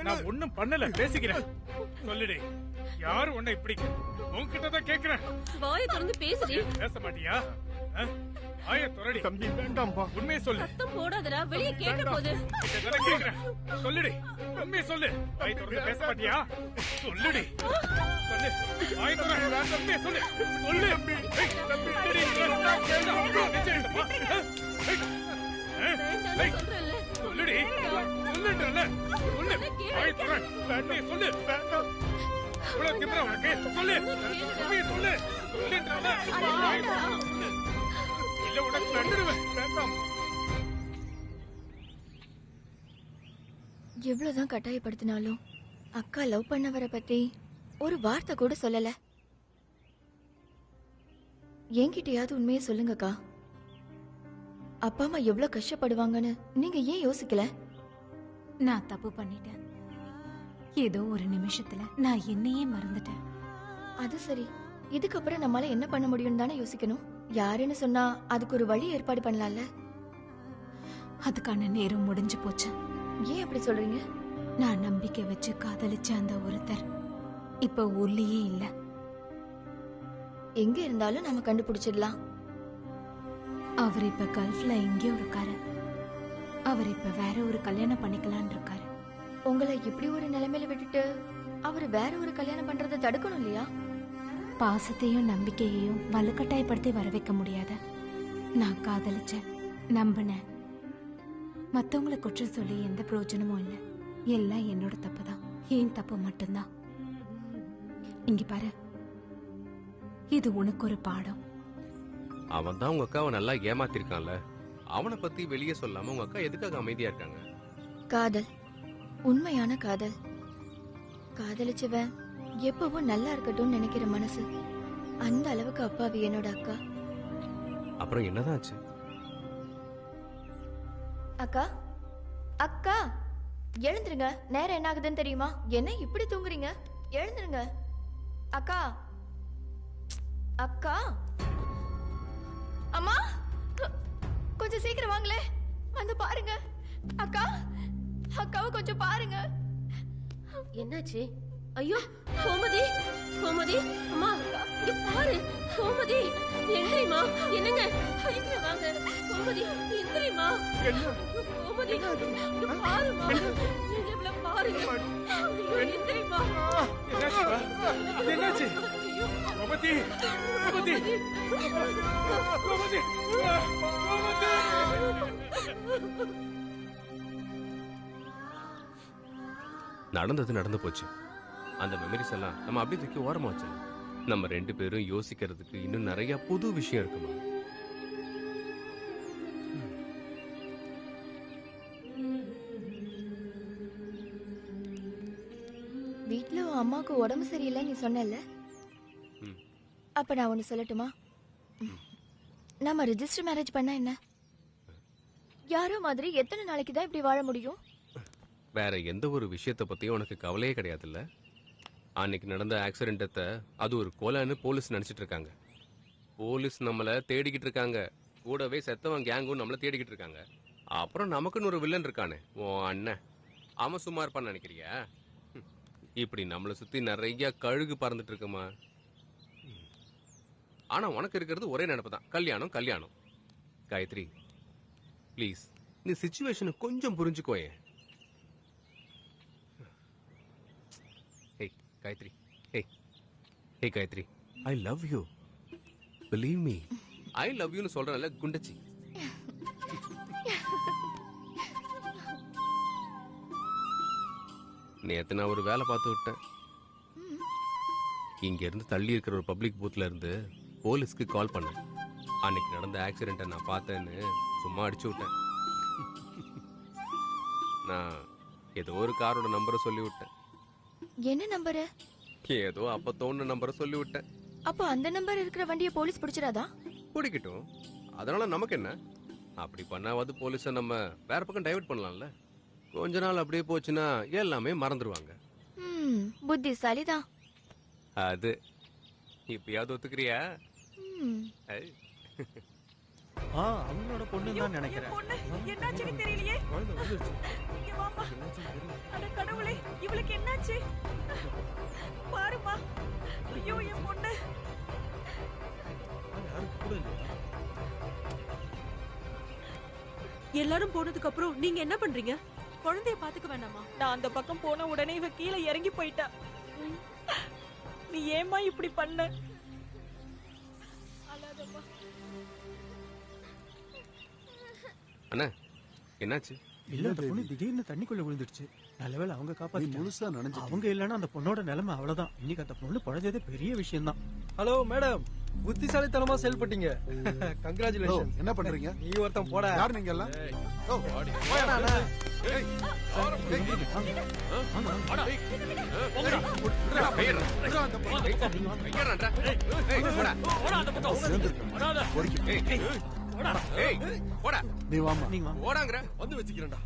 நான் ஒண்ணும் பண்ணல, பேசிக்கிறேன். சொல்லுடி, யாரு உன்னை இப்படி? உன்கிட்ட தான் கேக்குறேன். வாயை திறந்து பேசுடி. பேச மாட்டியா? ஆய துறடி. தம்பி வேண்டாம்பா, உண்மையை சொல்லு. சத்தம் போடாதடா, வெளிய கேட்க போகுது. கிட்ட கேக்குறேன். சொல்லுடி, உண்மையை சொல்லு. வாய் திறந்து பேச மாட்டியா? சொல்லுடி, சொல்லு. வாய் திறந்து உண்மையை சொல்லு. சொல்லு. தம்பி, சொல்லுடி, சொல்லுன்றல. சொல்லு, வாய் திறந்து உண்மையை சொல்லு. வேண்டாம். இவ்வளவு திமிரா உனக்கு? சொல்லு, உண்மையை சொல்லு. சொல்லுன்றல. இல்ல உனக்கு நண்டுடுவேன். வேண்டாம். எவ்வளவுதான் கட்டாயப்படுத்தினாலும் அக்கா லவ் பண்ணவரை பத்தி ஒரு வார்த்தை கூட சொல்லல. என்கிட்டயாவது உண்மையை சொல்லுங்கக்கா. அப்பா அம்மா எவ்வளவு கஷ்டப்படுவாங்கன்னு நீங்க ஏன் யோசிக்கல? நான் தப்பு பண்ணிட்டேன். ஏதோ ஒரு நிமிஷத்துல நான் என்னையே மறந்துட்டேன். அது சரி, இதுக்கப்புறம் நம்மளால என்ன பண்ண முடியும்னு தானே யோசிக்கணும். யாருன்னு சொன்னா அதுக்கு ஒரு வழி ஏற்பாடு பண்ணலாம்ல. அதுக்கான நேரம் முடிஞ்சு போச்சு. ஏன் அப்படி சொல்றீங்க? நான் நம்பிக்கை வச்சு காதலிச்ச அந்த ஒருத்தர் இப்ப ஊர்லயே இல்ல. எங்க இருந்தாலும் நம்ம கண்டுபிடிச்சிடலாம். அவர் இப்ப கல்ஃப்ல எங்கேயோ இருக்காரு. அவர் இப்ப வேற ஒரு கல்யாணம் பண்ணிக்கலான்னு இருக்காரு. உங்களை இப்படி ஒரு நிலைமையில விட்டுட்டு அவர் வேற ஒரு கல்யாணம் பண்றதை தடுக்கணும் இல்லையா? பாசத்தையும் நம்பிக்கையையும் வலுக்கட்டாயப்படுத்தி வர வைக்க முடியாத. நான் காதலிச்சேன், நம்பினேன். மத்தவங்களை குற்றம் சொல்லி எந்த பிரயோஜனமும் இல்லை. எல்லாம் என்னோட தப்பு தான். ஏன் தப்பு மட்டும்தான். இங்க பாரு, இது உனக்கு ஒரு பாடம். அவன் தான் உங்க அக்காவை நல்லா ஏமாத்திருக்கான்ல. அவனை பத்தி வெளியே சொல்லாம உங்க அக்கா எதுக்காக அமைதியா இருக்காங்க? காதல், உண்மையான காதல். காதலிச்சவன் எப்பவும் நல்லா இருக்கட்டும்னு நினைக்கிற மனசு, அந்த அளவுக்கு அப்பாவி என்னோட அக்கா. அப்புறம் என்னதான் ஆச்சு? அக்கா, அக்கா எழுந்துருங்க. நேரம் என்ன ஆகுதுன்னு தெரியுமா? என்ன இப்படி தூங்குறீங்க? எழுந்துருங்க அக்கா. அக்கா, அம்மா கொஞ்சம் சீக்கிரம் வாங்களே. வந்து பாருங்க அக்கா. அக்காவை கொஞ்சம் பாருங்க. என்னாச்சு? ஐயோ கோமதி, கோமதி அம்மா இங்க பாரு. கோமதி எந்திரிமா. என்னங்க இங்க வாங்க. கோமதி எந்திரிமா. கோமதி இங்க பாருமா. நீங்க இவ்வளவு பாருங்க. ஐயோ எந்திரிமா. என்னாச்சு? கோமதி, கோமதி, கோமதி, நடந்தது நடந்து போச்சு. அந்த மெமரிஸ் எல்லாம் நம்ம அப்படியே தூக்கி ஓரமா வச்சோம். நம்ம 2 பேரும் யோசிக்கிறதுக்கு இன்னும் நிறைய புது விஷயம் இருக்குமா. வீட்ல உன் அம்மாவுக்கு உடம்பு சரியில்லை நீ சொன்னல. அப்ப நான் ஒண்ணு சொல்லட்டுமா? நம்ம ரெஜிஸ்டர் மேரேஜ் பண்ணா என்ன? யாரோ மாதிரி எத்தனை நாளைக்கு தான் இப்படி வாழ முடியும்? வேற எந்த ஒரு விஷயத்தை பத்தியும் உனக்கு கவலையே கிடையாதுல்ல? அன்னைக்கு நடந்த ஆக்சிடென்ட்டை அது ஒரு கொலைன்னு போலீஸ் நினைச்சிட்டு இருக்காங்க. போலீஸ் நம்மளை தேடிக்கிட்டு இருக்காங்க. கூடவே செத்தவன் கேங்கும் நம்மளை தேடிக்கிட்டு இருக்காங்க. அப்புறம் நமக்குன்னு ஒரு வில்லன் இருக்கானே, உன் அண்ணன். அவன் சும்மா இருப்பான்னு நினைக்கிறியா? இப்படி நம்மளை சுத்தி நிறைய கழுகு பறந்துட்டு இருக்குமா. ஆனா உனக்கு இருக்கிறது ஒரே நினைப்பு தான், கல்யாணம் கல்யாணம். காயத்ரி ப்ளீஸ், நீ சிச்சுவேஷனை கொஞ்சம் புரிஞ்சுக்கோயே. Gayatri, hey Gayatri, I love you. Believe me. I love you னு சொல்றேன்ல குண்டச்சி. நேத்து நான் ஒரு வேலை பார்த்து விட்டேன். இங்க இருந்து தள்ளி இருக்கிற ஒரு பப்ளிக் பூத்ல இருந்து போலீஸ்க்கு கால் பண்ணேன். அன்னைக்கு நடந்த ஆக்சிடென்ட்டை நான் பார்த்தேன்னு சும்மா அடிச்சு விட்டேன். நான் ஏதோ ஒரு காரோட நம்பரை சொல்லி விட்டேன். என்ன நம்பரு? ஏதோ அப்ப தோணுன நம்பரை சொல்லி விட்டேன். அப்ப அந்த நம்பர் இருக்கிற வண்டியை போலீஸ் பிடிச்சிடாதா? பிடிக்கட்டும், அதனால நமக்கு என்ன? அப்படி பண்ணாவது போலீஸை நம்ம வேற பக்கம் டைவர்ட் பண்ணலாம்ல. கொஞ்ச நாள் அப்படியே போச்சுன்னா எல்லாமே மறந்துடுவாங்க. புத்திசாலிதான். அது இப்பயாவது ஒத்துக்கிறியா? அவங்களோட பொண்ணு தான் நினைக்கிறேன். என்னாச்சுன்னு தெரியலையே. இங்க வாமா. அட கடவுளே, இவளுக்கு என்னாச்சு? பாருமா. ஐயோ என் பொண்ணு. எல்லாரும் போனதுக்கு அப்புறம் நீங்க என்ன பண்றீங்க? குழந்தைய பாத்துக்க வேண்டாமா? நான் அந்த பக்கம் போன உடனே இவ கீழே இறங்கி போயிட்டா. நீ ஏமா இப்படி பண்ண? அண்ணா என்னாச்சு? இல்ல, அந்த பொண்ணு திடீர்னு தண்ணிக்குள்ள விழுந்துடுச்சு. நல்லவேளை அவங்க காப்பாத்தி முழுசா நனைஞ்சு. அவங்க இல்லைன்னா அந்த பொண்ணோட நிலைமை அவ்வளவுதான். இன்னைக்கு அந்த பொண்ணு பழஞ்சதே பெரிய விஷயம் தான். ஹலோ மேடம், புத்திசாலித்தனமா செயல்பட்டீங்க. கங்க்ராச்சுலேஷன். என்ன பண்றீங்க? நீ ஒருத்தன் போட. யார் நீங்க எல்லாம்? நீ வாமா. ஓடாங்கற வந்து வெச்சிக்கிறேன்டா.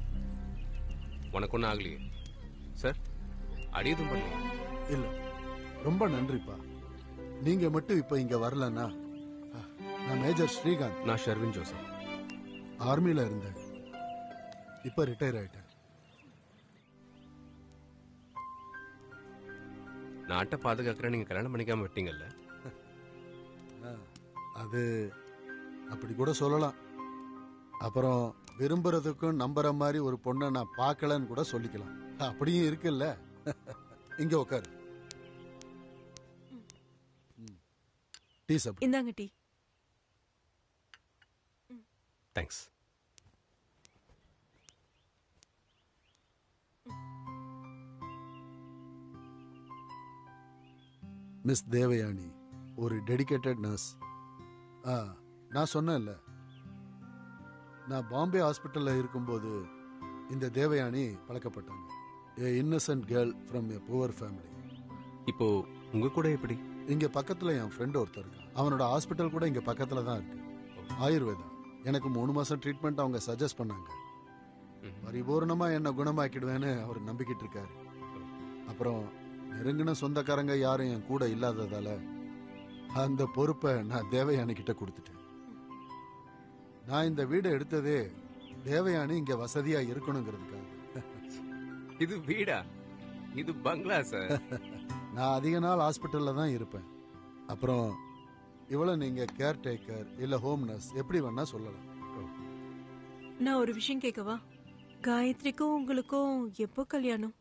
உனக்கு ஒன்னும் ஆகலையே சார்? அடியதும் பண்ணல. இல்ல, ரொம்ப நன்றிப்பா. நீங்க மட்டும் இப்ப இங்க வரலன்னா, நான் மேஜர் ஸ்ரீகாந்த். நான் ஷர்வின் ஜோசப். ஆர்மில இருந்தேன், இப்ப ரிட்டையர் ஆயிட்டேன். நாட்டை பாதுகாக்கிற நீங்க கல்யாணம் பண்ணிக்காம விட்டீங்கல்ல? அது அப்படி கூட சொல்லலாம். அப்புறம் விரும்புறதுக்கும் நம்புற மாதிரி ஒரு பொண்ணை நான் பார்க்கலன்னு கூட சொல்லிக்கலாம். அப்படியும் இருக்குல்ல. இங்க உட்காரு. டீ சாப்பிடு. இந்தாங்க டீ. தேங்க்ஸ். மிஸ் தேவயானி ஒரு டெடிகேட்டட் நர்ஸ். நான் சொன்னேன்ல, நான் பாம்பே ஹாஸ்பிட்டல்ல இருக்கும்போது இந்த தேவயானி பழக்கப்பட்டாங்க. A innocent girl from a poor family. இப்போ உங்க கூட எப்படி? இங்க பக்கத்துல என் ஃப்ரெண்ட் ஒருத்தர் இருக்கான். அவனோட ஹாஸ்பிட்டல் கூட இங்க பக்கத்துல தான் இருக்கு. ஆயுர்வேதா. எனக்கு 3 மாசம் ட்ரீட்மெண்ட் அவங்க சஜஸ்ட் பண்ணாங்க. பரிபூர்ணமா என்ன குணமாக்கிடுவேன்னு அவர் நம்பிக்கிட்டு இருக்காரு. அப்புறம் நெருங்கின சொந்தக்காரங்க யாரும் என் கூட இல்லாததால அந்த பொறுப்பை நான் தேவயானி கிட்ட கொடுத்துட்டேன். நான் இந்த வீடை எடுத்ததே தேவயானி இங்க வசதியா இருக்கணுங்கிறதுக்காக. இது வீடா? இது பங்களா சார். நான் அதிக நாள் ஹாஸ்பிட்டல்ல தான் இருப்பேன். அப்புறம் இவ்வளவு நீங்க கேர் டேக்கர் இல்ல ஹோம் நர்ஸ் எப்படி வேணா சொல்லலாம். நான் ஒரு விஷயம் கேட்கவா? காயத்ரிக்கும் உங்களுக்கும் எப்போ கல்யாணம்?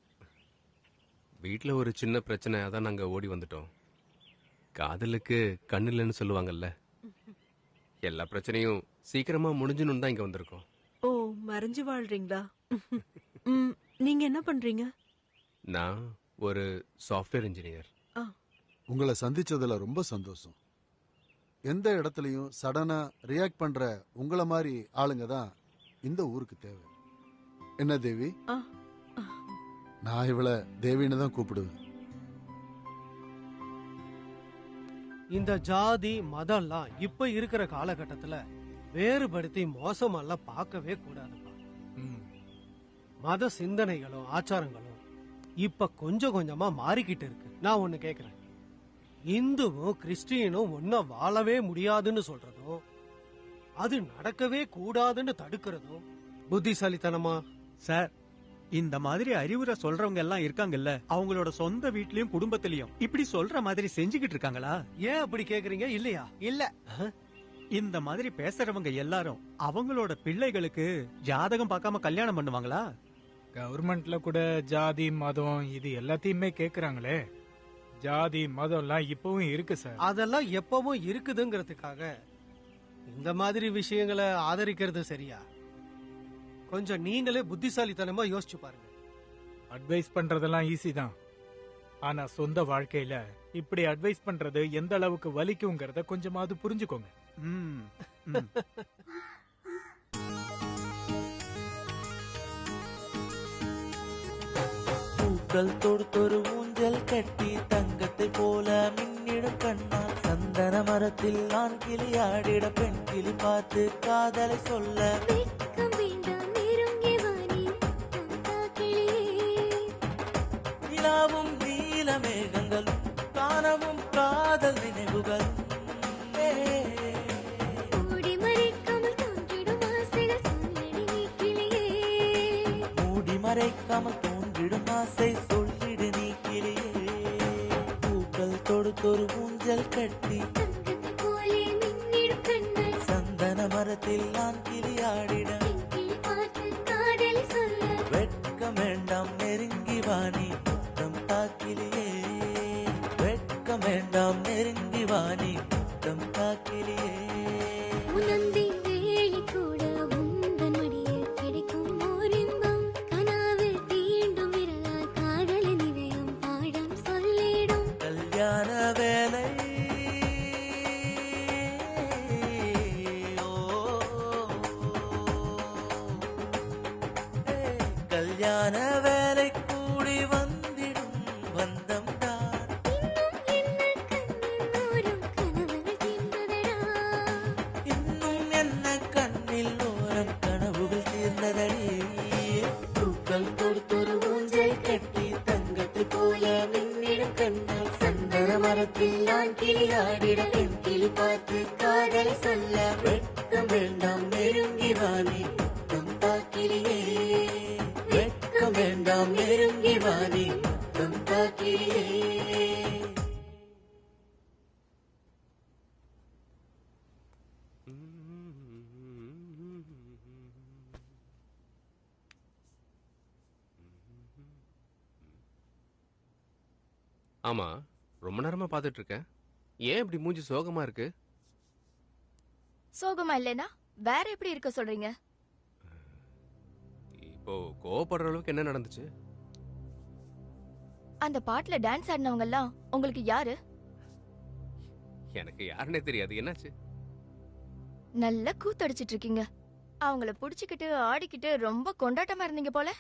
வீட்டுல ஒரு சின்ன பிரச்சனை, அதான் நாங்க ஓடி வந்துட்டோம். காதலுக்கு கண்ணு இல்லைன்னு சொல்லுவாங்கல்ல, எல்லா பிரச்சனையும் சீக்கிரமா முடிஞ்சணும்னு தான் இங்க வந்திருக்கோம். ஓ, மறைஞ்சு வாழ்றீங்களா? நீங்க என்ன பண்றீங்க? நான் ஒரு சாஃப்ட்வேர் இன்ஜினியர். உங்களை சந்திச்சதுல ரொம்ப சந்தோஷம். எந்த இடத்துலயும் சடனா ரியாக்ட் பண்ற உங்கள மாதிரி ஆளுங்க தான் இந்த ஊருக்கு தேவை. என்ன தேவி? நான் இவளை தேவின்னு தான் கூப்பிடுவேன். இந்த ஜாதி மதம்லாம் இப்ப இருக்கிற காலகட்டத்துல வேறுபடுத்தி மோசமெல்லாம் பார்க்கவே கூடாதுப்பா. மத சிந்தனைகளும் ஆச்சாரங்களும் இப்ப கொஞ்சம் கொஞ்சமா மாறிக்கிட்டு இருக்கு. நான் ஒண்ணு கேக்குறேன், இந்துவும் கிறிஸ்டியனும் ஒன்ன வாழவே முடியாதுன்னு சொல்றதும் அது நடக்கவே கூடாதுன்னு தடுக்கிறதும் புத்திசாலித்தனமா? சார், இந்த மாதிரி அறிவுரை சொல்றவங்க எல்லாம் இருக்காங்கல்ல, அவங்களோட சொந்த வீட்லயும் குடும்பத்திலயும் இப்படி சொல்ற மாதிரி செஞ்சுக்கிட்டு இருக்காங்களா? ஏன் அப்படி கேக்குறீங்க? இல்லையா? இல்ல, இந்த மாதிரி பேசுறவங்க எல்லாரும் அவங்களோட பிள்ளைகளுக்கு ஜாதகம் பார்க்காம கல்யாணம் பண்ணுவாங்களா? கவர்மெண்ட்ல கூட ஜாதி மதம் இது எல்லாத்தையுமே கேக்குறாங்களே. ஜாதி மதம் எல்லாம் இப்பவும் இருக்கு சார். அதெல்லாம் எப்பவும் இருக்குதுங்கிறதுக்காக இந்த மாதிரி விஷயங்களை ஆதரிக்கிறது சரியா? கொஞ்சம் நீங்களே புத்திசாலித்தனமா யோசிச்சு பாருங்க. அட்வைஸ் பண்றதெல்லாம் ஈஸி தான், ஆனா சொந்த வாழ்க்கையில இப்படி அட்வைஸ் பண்றது எந்த அளவுக்கு வலிக்குங்கிறத கொஞ்சமாவது புரிஞ்சுக்கோங்க. பூக்கள் தொடுத்தொரு ஊஞ்சல் கட்டி தங்கத்தை போல மின்னிடும் கண்ணால் சந்தன மரத்தில் நான் கிளியாடிட பெண் கிளி பார்த்து காதலை சொல்ல நிலாவும் நீல மேகங்களும் காணவும் காதல் நினைவுகளும் மூடி மறைக்காமல் தோன்றிடும் ஆசை சொல்லிடு நீ கிளியே. பூக்கள் தொடுத்தொரு ஊஞ்சல் கட்டி சந்தன மரத்தில் நான் கிளியாடிட வெட்கம் வேண்டாம் நெருங்கி வாணி முத்தம் தாக்கிலியே. வெட்கம் வேண்டாம் நெருங்கி வாணி முத்தம் தாக்கிலியே. கல்யாண வேலை கல்யாண வேலை கூடி வந்திடும் பந்தம் தான். இன்னும் என்ன கண்ணில் ஓரம் கனவுகள் தீர்ந்ததடி. பூக்கள் கொடுத்தொரு ஊஞ்சல் கட்டி தங்கத்தை போல மின்னிடும் கண்ணால் சந்தன மரத்தில் நான் கிளியாடிட பெண் கிளி பார்த்து காதல் சொல்ல வெட்கம் வேண்டாம் நெருங்கி வானே முத்தம் தாக்கிளியே வெட்கம் வேண்டாம் நெருங்கி வானே முத்தம் தாக்கிளியே. ஆமா, ரொம்ப நேரமா பார்த்துட்டு இருக்கேன். ஏன் இப்படி மூஞ்சி சோகமா இருக்கு? சோகமா இல்லைனா வேற எப்படி இருக்க சொல்றீங்க? இப்போ கோவப்படுற அளவுக்கு என்ன நடந்துச்சு? அந்த பாட்டுல டான்ஸ் ஆடினவங்க எல்லாம் உங்களுக்கு யாரு? எனக்கு யாருன்னே தெரியாது. என்னாச்சு? நல்ல கூத்தடிச்சிட்டு இருக்கீங்க. அவங்கள புடிச்சுக்கிட்டு ஆடிக்கிட்டு ரொம்ப கொண்டாட்டமா இருந்தீங்க போல.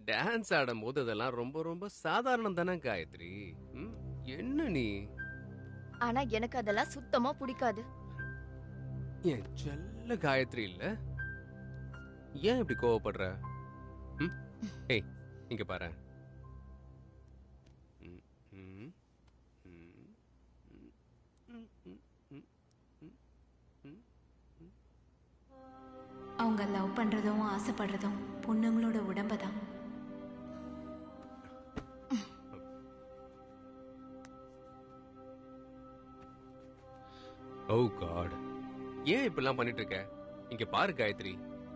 டான்ஸ் ஆடும் போது அதெல்லாம் ரொம்ப ரொம்ப சாதாரணம் தானே காயத்ரி. என்ன நீ? ஆனா எனக்கு அதெல்லாம் சுத்தமா பிடிக்காது. என் செல்ல காயத்ரி இல்ல, ஏன் இப்படி கோவப்படுற? ஏய், இங்க பாரு. அவங்க லவ் பண்றதும் ஆசைப்படுறதும் பொண்ணுங்களோட உடம்பு தான். ஓ காட், ஏன் இப்படிலாம் பண்ணிட்டு இருக்க? இங்க பாரு காயத்ரி,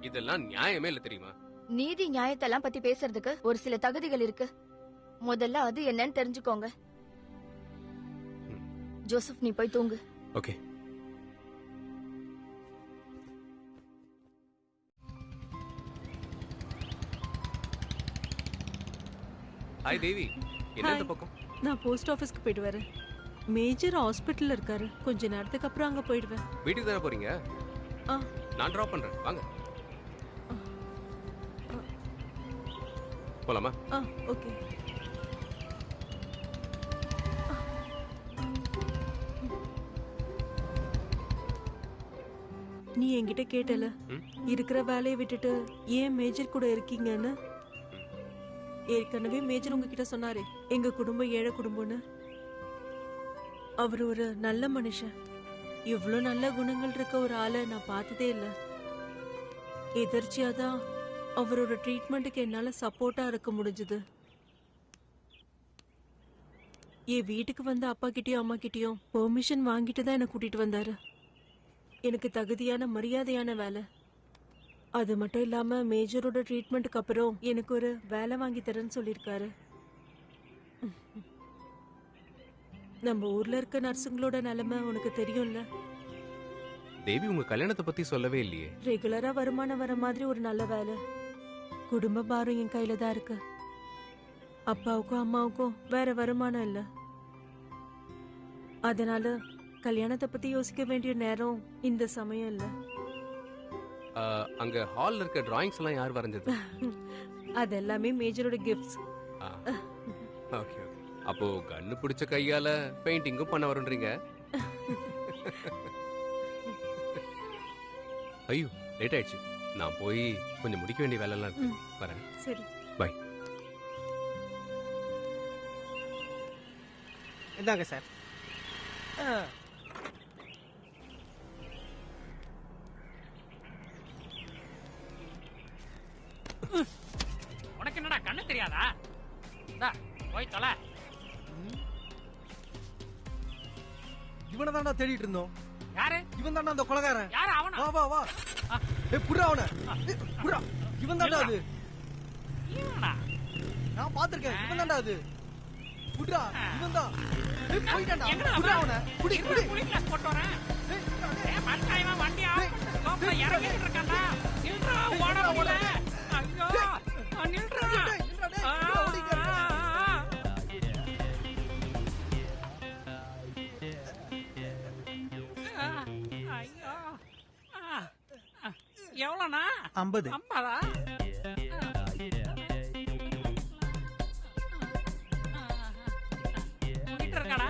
இதெல்லாம் நியாயமே இல்ல தெரியுமா? நீதி நியாயத்தெல்லாம் பத்தி பேசுறதுக்கு ஒரு சில தகுதிகள் இருக்கு. முதல்ல அது என்னன்னு தெரிஞ்சுக்கோங்க. ஜோசப், நீ போய் தூங்கு. ஓகே. ஹாய் தேவி, என்ன இந்த பக்கம்? நான் போஸ்ட் ஆபீஸ்க்கு போயிட்டு வரேன். மேஜர் ஹாஸ்பிட்டல்ல இருக்காரு. கொஞ்ச நேரத்துக்கு அப்புறம் அங்க போயிடுவேன். வீட்டுக்கு தானே போறீங்க? நான் டிராப் பண்றேன், வாங்க. போலாமா? ஓகே. நீ என்கிட்ட கேட்டல இருக்கிற வேலையை விட்டுட்டு ஏன் மேஜர் கூட இருக்கீங்கன்னு. ஏற்கனவே மேஜர் உங்ககிட்ட சொன்னாரே எங்க குடும்பம் ஏழை குடும்பம்னு. அவர் ஒரு நல்ல மனுஷன். இவ்வளவு நல்ல குணங்கள் இருக்க ஒரு ஆளை நான் பார்த்ததே இல்லை. எதர்ச்சியாதான் அவரோட ட்ரீட்மெண்ட்டுக்கு என்னால சப்போர்ட்டா இருக்க முடிஞ்சது. என் வீட்டுக்கு வந்த அப்பா கிட்டயும் அம்மா கிட்டயும் பெர்மிஷன் வாங்கிட்டு தான் என்னை கூட்டிட்டு வந்தாரு. எனக்கு தகுதியான மரியாதையான வேலை. அது மட்டும் இல்லாம மேஜரோட ட்ரீட்மெண்ட்டுக்கு அப்புறம் எனக்கு ஒரு வேலை வாங்கி தரேன்னு சொல்லியிருக்காரு. நம்ம ஊர்ல இருக்க நர்ஸுங்களோட நிலைமை உனக்கு தெரியும்ல. தேவி, உங்க கல்யாணத்தை பத்தி சொல்லவே இல்லையே. ரெகுலரா வருமானம் வர மாதிரி ஒரு நல்ல வேலை. குடும்ப பாரம் என் கையில தான் இருக்கு. அப்பாவுக்கும் அம்மாவுக்கும் வேற வருமானம் இல்ல. அதனால கல்யாணத்தை பத்தி யோசிக்க வேண்டிய நேரம் இந்த சமயம் இல்ல. அங்க ஹால்ல இருக்க டிராயிங்ஸ் எல்லாம் யார் வரைஞ்சது? அதெல்லாமே மேஜரோட கிஃப்ட்ஸ். Okay okay. அப்போ கண்ணு பிடிச்ச கையால பெயிண்டிங்கும் பண்ண வரன்றீங்க. ஐயோ, லேட் ஆயிடுச்சு. நான் போய் கொஞ்சம் முடிக்க வேண்டிய வேலை எல்லாம் இருக்கு. வரேன். சரி, பை. இந்தாங்க சார். உனக்கு என்னடா கண்ணு தெரியாதா? போய் தொலை. இவனை தான்டா தேடிட்டு இருந்தோம். யாரு? இவன் தான்டா அந்த கொலைகாரன். யாரு அவனா? வா வா வா. ஏய் புறா அவன. புறா. இவன் தான்டா அது. இவனா? நான் பாத்துர்க்கேன். இவன் தான்டா அது. புறா. இவன் தான். ஏய் போய்டா. புறா அவன. புடி புடி. புடி கிளாஸ் போட்டு வரேன். ஏய் மல்காயமா வண்டியா? ஸ்டாப்ல இறங்கிட்டு இருக்கான்டா. நில்றா, ஓட ஓட. ஐயோ. நில்றா. ஐயோ. எவ்வளோண்ணா? 50. 50ஆ? உங்ககிட்ட இருக்காடா?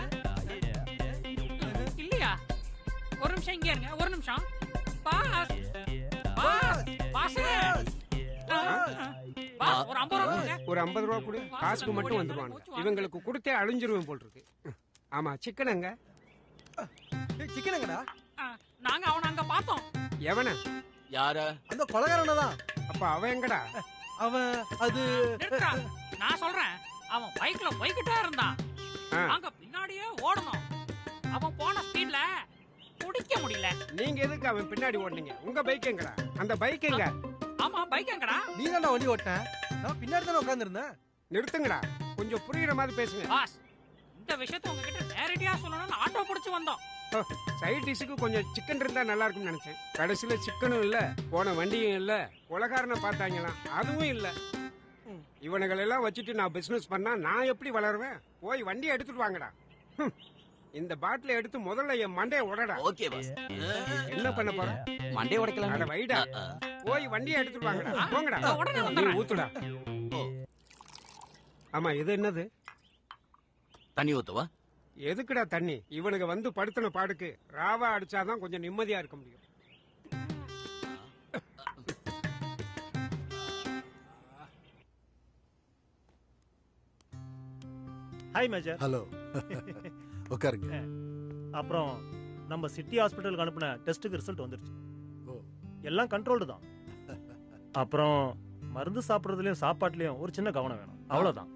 இல்லையா? ஒரு நிமிஷம் இங்கே இருங்க, ஒரு நிமிஷம். பாஸ் பாஸ் பாஸ் பாஸ், ஒரு 50 ரூபா கொடுங்க. ஒரு 50 ரூபா கொடு, காசுக்கு மட்டும் வந்துருவாங்க. இவங்களுக்கு கொடுத்தே அழிஞ்சிருவேன் போல் இருக்கு. ஆமா, சிக்கனங்க. சிக்கனங்கடா. நாங்க அவனை அங்க பார்த்தோம். எவன? யார? அந்த கொலகாரன தான். அப்ப அவன் எங்கடா? அவன் அது நிறுத்துடா. நான் சொல்றேன், அவன் பைக்ல போய்கிட்டே இருந்தான். அங்க பின்னாடியே ஓடணும். அவன் போன ஸ்பீட்ல குடிக்க முடியல. நீங்க எதுக்கு அவன் பின்னாடி ஓடுனீங்க? உங்க பைக் எங்கடா? அந்த பைக் எங்க? ஆமா, பைக் எங்கடா? நீ தான்டா வண்டி ஓட்டின. நான் பின்னாடி தானே உட்கார்ந்திருந்தேன். நிறுத்துங்கடா, கொஞ்சம் புரியுற மாதிரி பேசுங்க. பாஸ், இந்த விஷயத்தை உங்ககிட்ட நேரடியா சொல்லணும்னு ஆட்டோ பிடிச்சு வந்தோம். சைட் டிஷ்க்கு கொஞ்சம் சிக்கன் இருந்தா நல்லா இருக்கும்னு நினைச்சேன். கடைசியில சிக்கனும் இல்ல, போன வண்டியும் இல்ல, கொலகாரனை பார்த்தாங்களாம், அதுவும் இல்ல. இவனுங்களெல்லாம் வச்சுட்டு நான் பிசினஸ் பண்ணா நான் எப்படி வளருவேன்? போய் வண்டியை எடுத்துட்டு வாங்கடா. இந்த பாட்டில எடுத்து முதல்ல என் மண்டையை உடடா. Okay pass. என்ன பண்ண போற? மண்டையை உடைக்கலாம். அட வைடா. போய் வண்டியை எடுத்துட்டு வாங்கடா. போங்கடா. நீ ஊத்துடா. ஆமா, இது என்னது? தண்ணி ஊத்துவா? எதுக்குடா தண்ணி? இவனுக்கு வந்து படுத்தின பாடுக்கு ராவா அடிச்சாதான் கொஞ்சம் நிம்மதியா இருக்க முடியும். Hi major. ஹலோ. உட்காருங்க. அப்புறம் நம்ம சிட்டி ஹாஸ்பிட்டலுக்கு அனுப்பின டெஸ்ட்டுக்கு ரிசல்ட் வந்துருச்சு. எல்லாம் கண்ட்ரோல்டு தான். அப்புறம் மருந்து சாப்பிட்றதுலயும் சாப்பாட்டுலயும் ஒரு சின்ன கவனம் வேணும், அவ்வளவுதான்.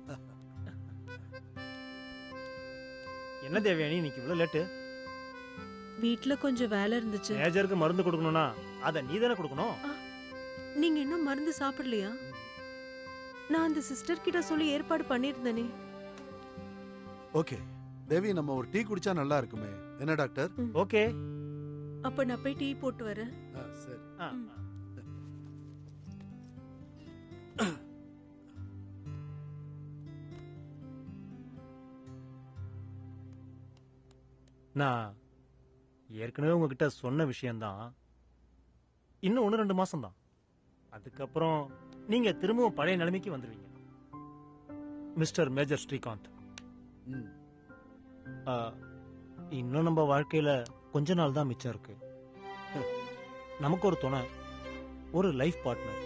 என்ன தேவையானி இன்னைக்கு இவ்வளவு லேட்டு? வீட்ல கொஞ்சம் வேலை இருந்துச்சு. மேஜருக்கு மருந்து கொடுக்கணும்னா அதை நீ தானே கொடுக்கணும். நீங்க இன்னும் மருந்து சாப்பிடலையா? நான் அந்த சிஸ்டர் கிட்ட சொல்லி ஏற்பாடு பண்ணிருந்தேனே. ஓகே தேவி, நம்ம ஒரு டீ குடிச்சா நல்லா இருக்குமே. என்ன டாக்டர்? ஓகே. அப்ப நான் போய் டீ போட்டு வரேன். சரி. நான் ஏற்கனவே உங்ககிட்ட சொன்ன விஷயம்தான். இன்னும் 1-2 மாசம் தான். அதுக்கப்புறம் நீங்க திரும்பவும் பழைய நிலைமைக்கு வந்துருவீங்க. மிஸ்டர் மேஜர் ஸ்ரீகாந்த், இன்னும் நம்ம வாழ்க்கையில கொஞ்ச நாள் தான் மிச்சம் இருக்கு. நமக்கு ஒரு துணை, ஒரு லைஃப் பார்ட்னர்,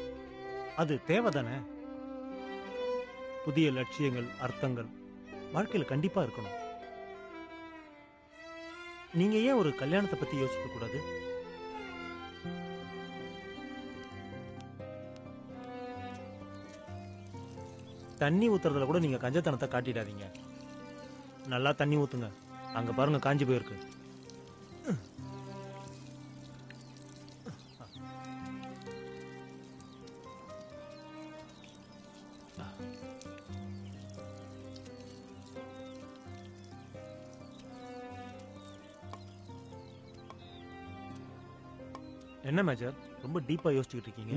அது தேவைதானே? புதிய லட்சியங்கள், அர்த்தங்கள் வாழ்க்கையில கண்டிப்பா இருக்கணும். நீங்க ஏன் ஒரு கல்யாணத்தை பத்தி யோசிக்க கூடாது? தண்ணி ஊத்துறதுல கூட நீங்க கஞ்சத்தனத்தை காட்டிடாதீங்க. நல்லா தண்ணி ஊத்துங்க. அங்க பாருங்க, காஞ்சி போயிருக்கு. என்ன மேஜர், ரொம்ப டீப்பா யோசிச்சுக்கிட்டு இருக்கீங்க?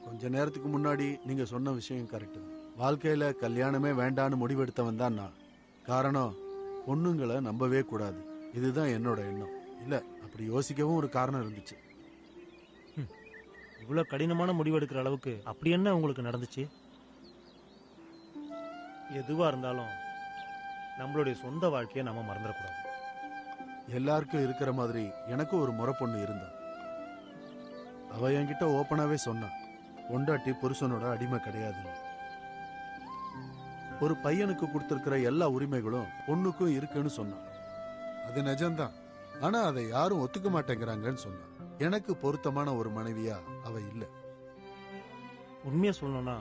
கொஞ்ச நேரத்துக்கு முன்னாடி நீங்க சொன்ன விஷயம் கரெக்ட் தான். வாழ்க்கையில கல்யாணமே வேண்டான்னு முடிவெடுத்தவன் தான் நான். காரணம், பொண்ணுங்களை நம்பவே கூடாது. இதுதான் என்னோட எண்ணம். இல்ல, அப்படி யோசிக்கவும் ஒரு காரணம் இருந்துச்சு. இவ்வளவு கடினமான முடிவு எடுக்கிற அளவுக்கு அப்படி என்ன உங்களுக்கு நடந்துச்சு? எதுவா இருந்தாலும் நம்மளுடைய சொந்த வாழ்க்கையை நாம மறந்துடக்கூடாது. எல்லாருக்கும் இருக்கிற மாதிரி எனக்கும் ஒரு முறை பொண்ணு இருந்தா. அவ என்கிட்ட ஓப்பனாவே சொன்னா, பொண்டாட்டி புருஷனோட அடிமை கிடையாதுன்னு. ஒரு பையனுக்கு கொடுத்திருக்கிற எல்லா உரிமைகளும் பொண்ணுக்கும் இருக்குன்னு சொன்னான். அது நிஜம்தான். ஆனா அதை யாரும் ஒத்துக்க மாட்டேங்கிறாங்கன்னு சொன்னான். எனக்கு பொருத்தமான ஒரு மனைவியா அவ இல்ல. உண்மையா சொல்லணும்னா,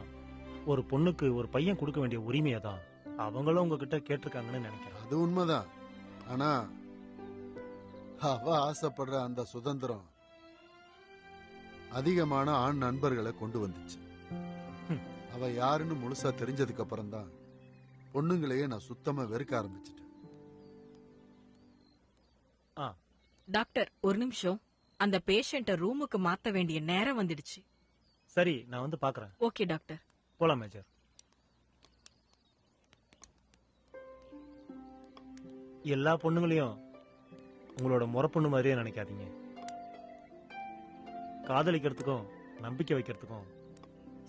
ஒரு பொண்ணுக்கு ஒரு பையன் கொடுக்க வேண்டிய உரிமையை தான் அவங்களும் உங்ககிட்ட கேட்டிருக்காங்கன்னு நினைக்கிறேன். அது உண்மைதான். ஆனா அவ ஆசைப்படுற அந்த சுதந்திரம் அதிகமான ஆண் நண்பர்களை கொண்டு வந்துச்சு. அவ யாருன்னு முழுசா தெரிஞ்சதுக்கு அப்புறம் தான் பொண்ணுங்களையே நான் சுத்தமா வெறுக்க ஆரம்பிச்சிட்டேன். டாக்டர், ஒரு நிமிஷம். அந்த பேஷண்ட ரூமுக்கு மாத்த வேண்டிய நேரம் வந்துடுச்சு. சரி, நான் வந்து பாக்குறேன். Okay doctor. போலாம் மேஜர். எல்லா பொண்ணுங்களையும் உங்களோட முறை பொண்ணு மாதிரியே நினைக்காதீங்க. காதலிக்கிறதுக்கும் நம்பிக்கை வைக்கிறதுக்கும்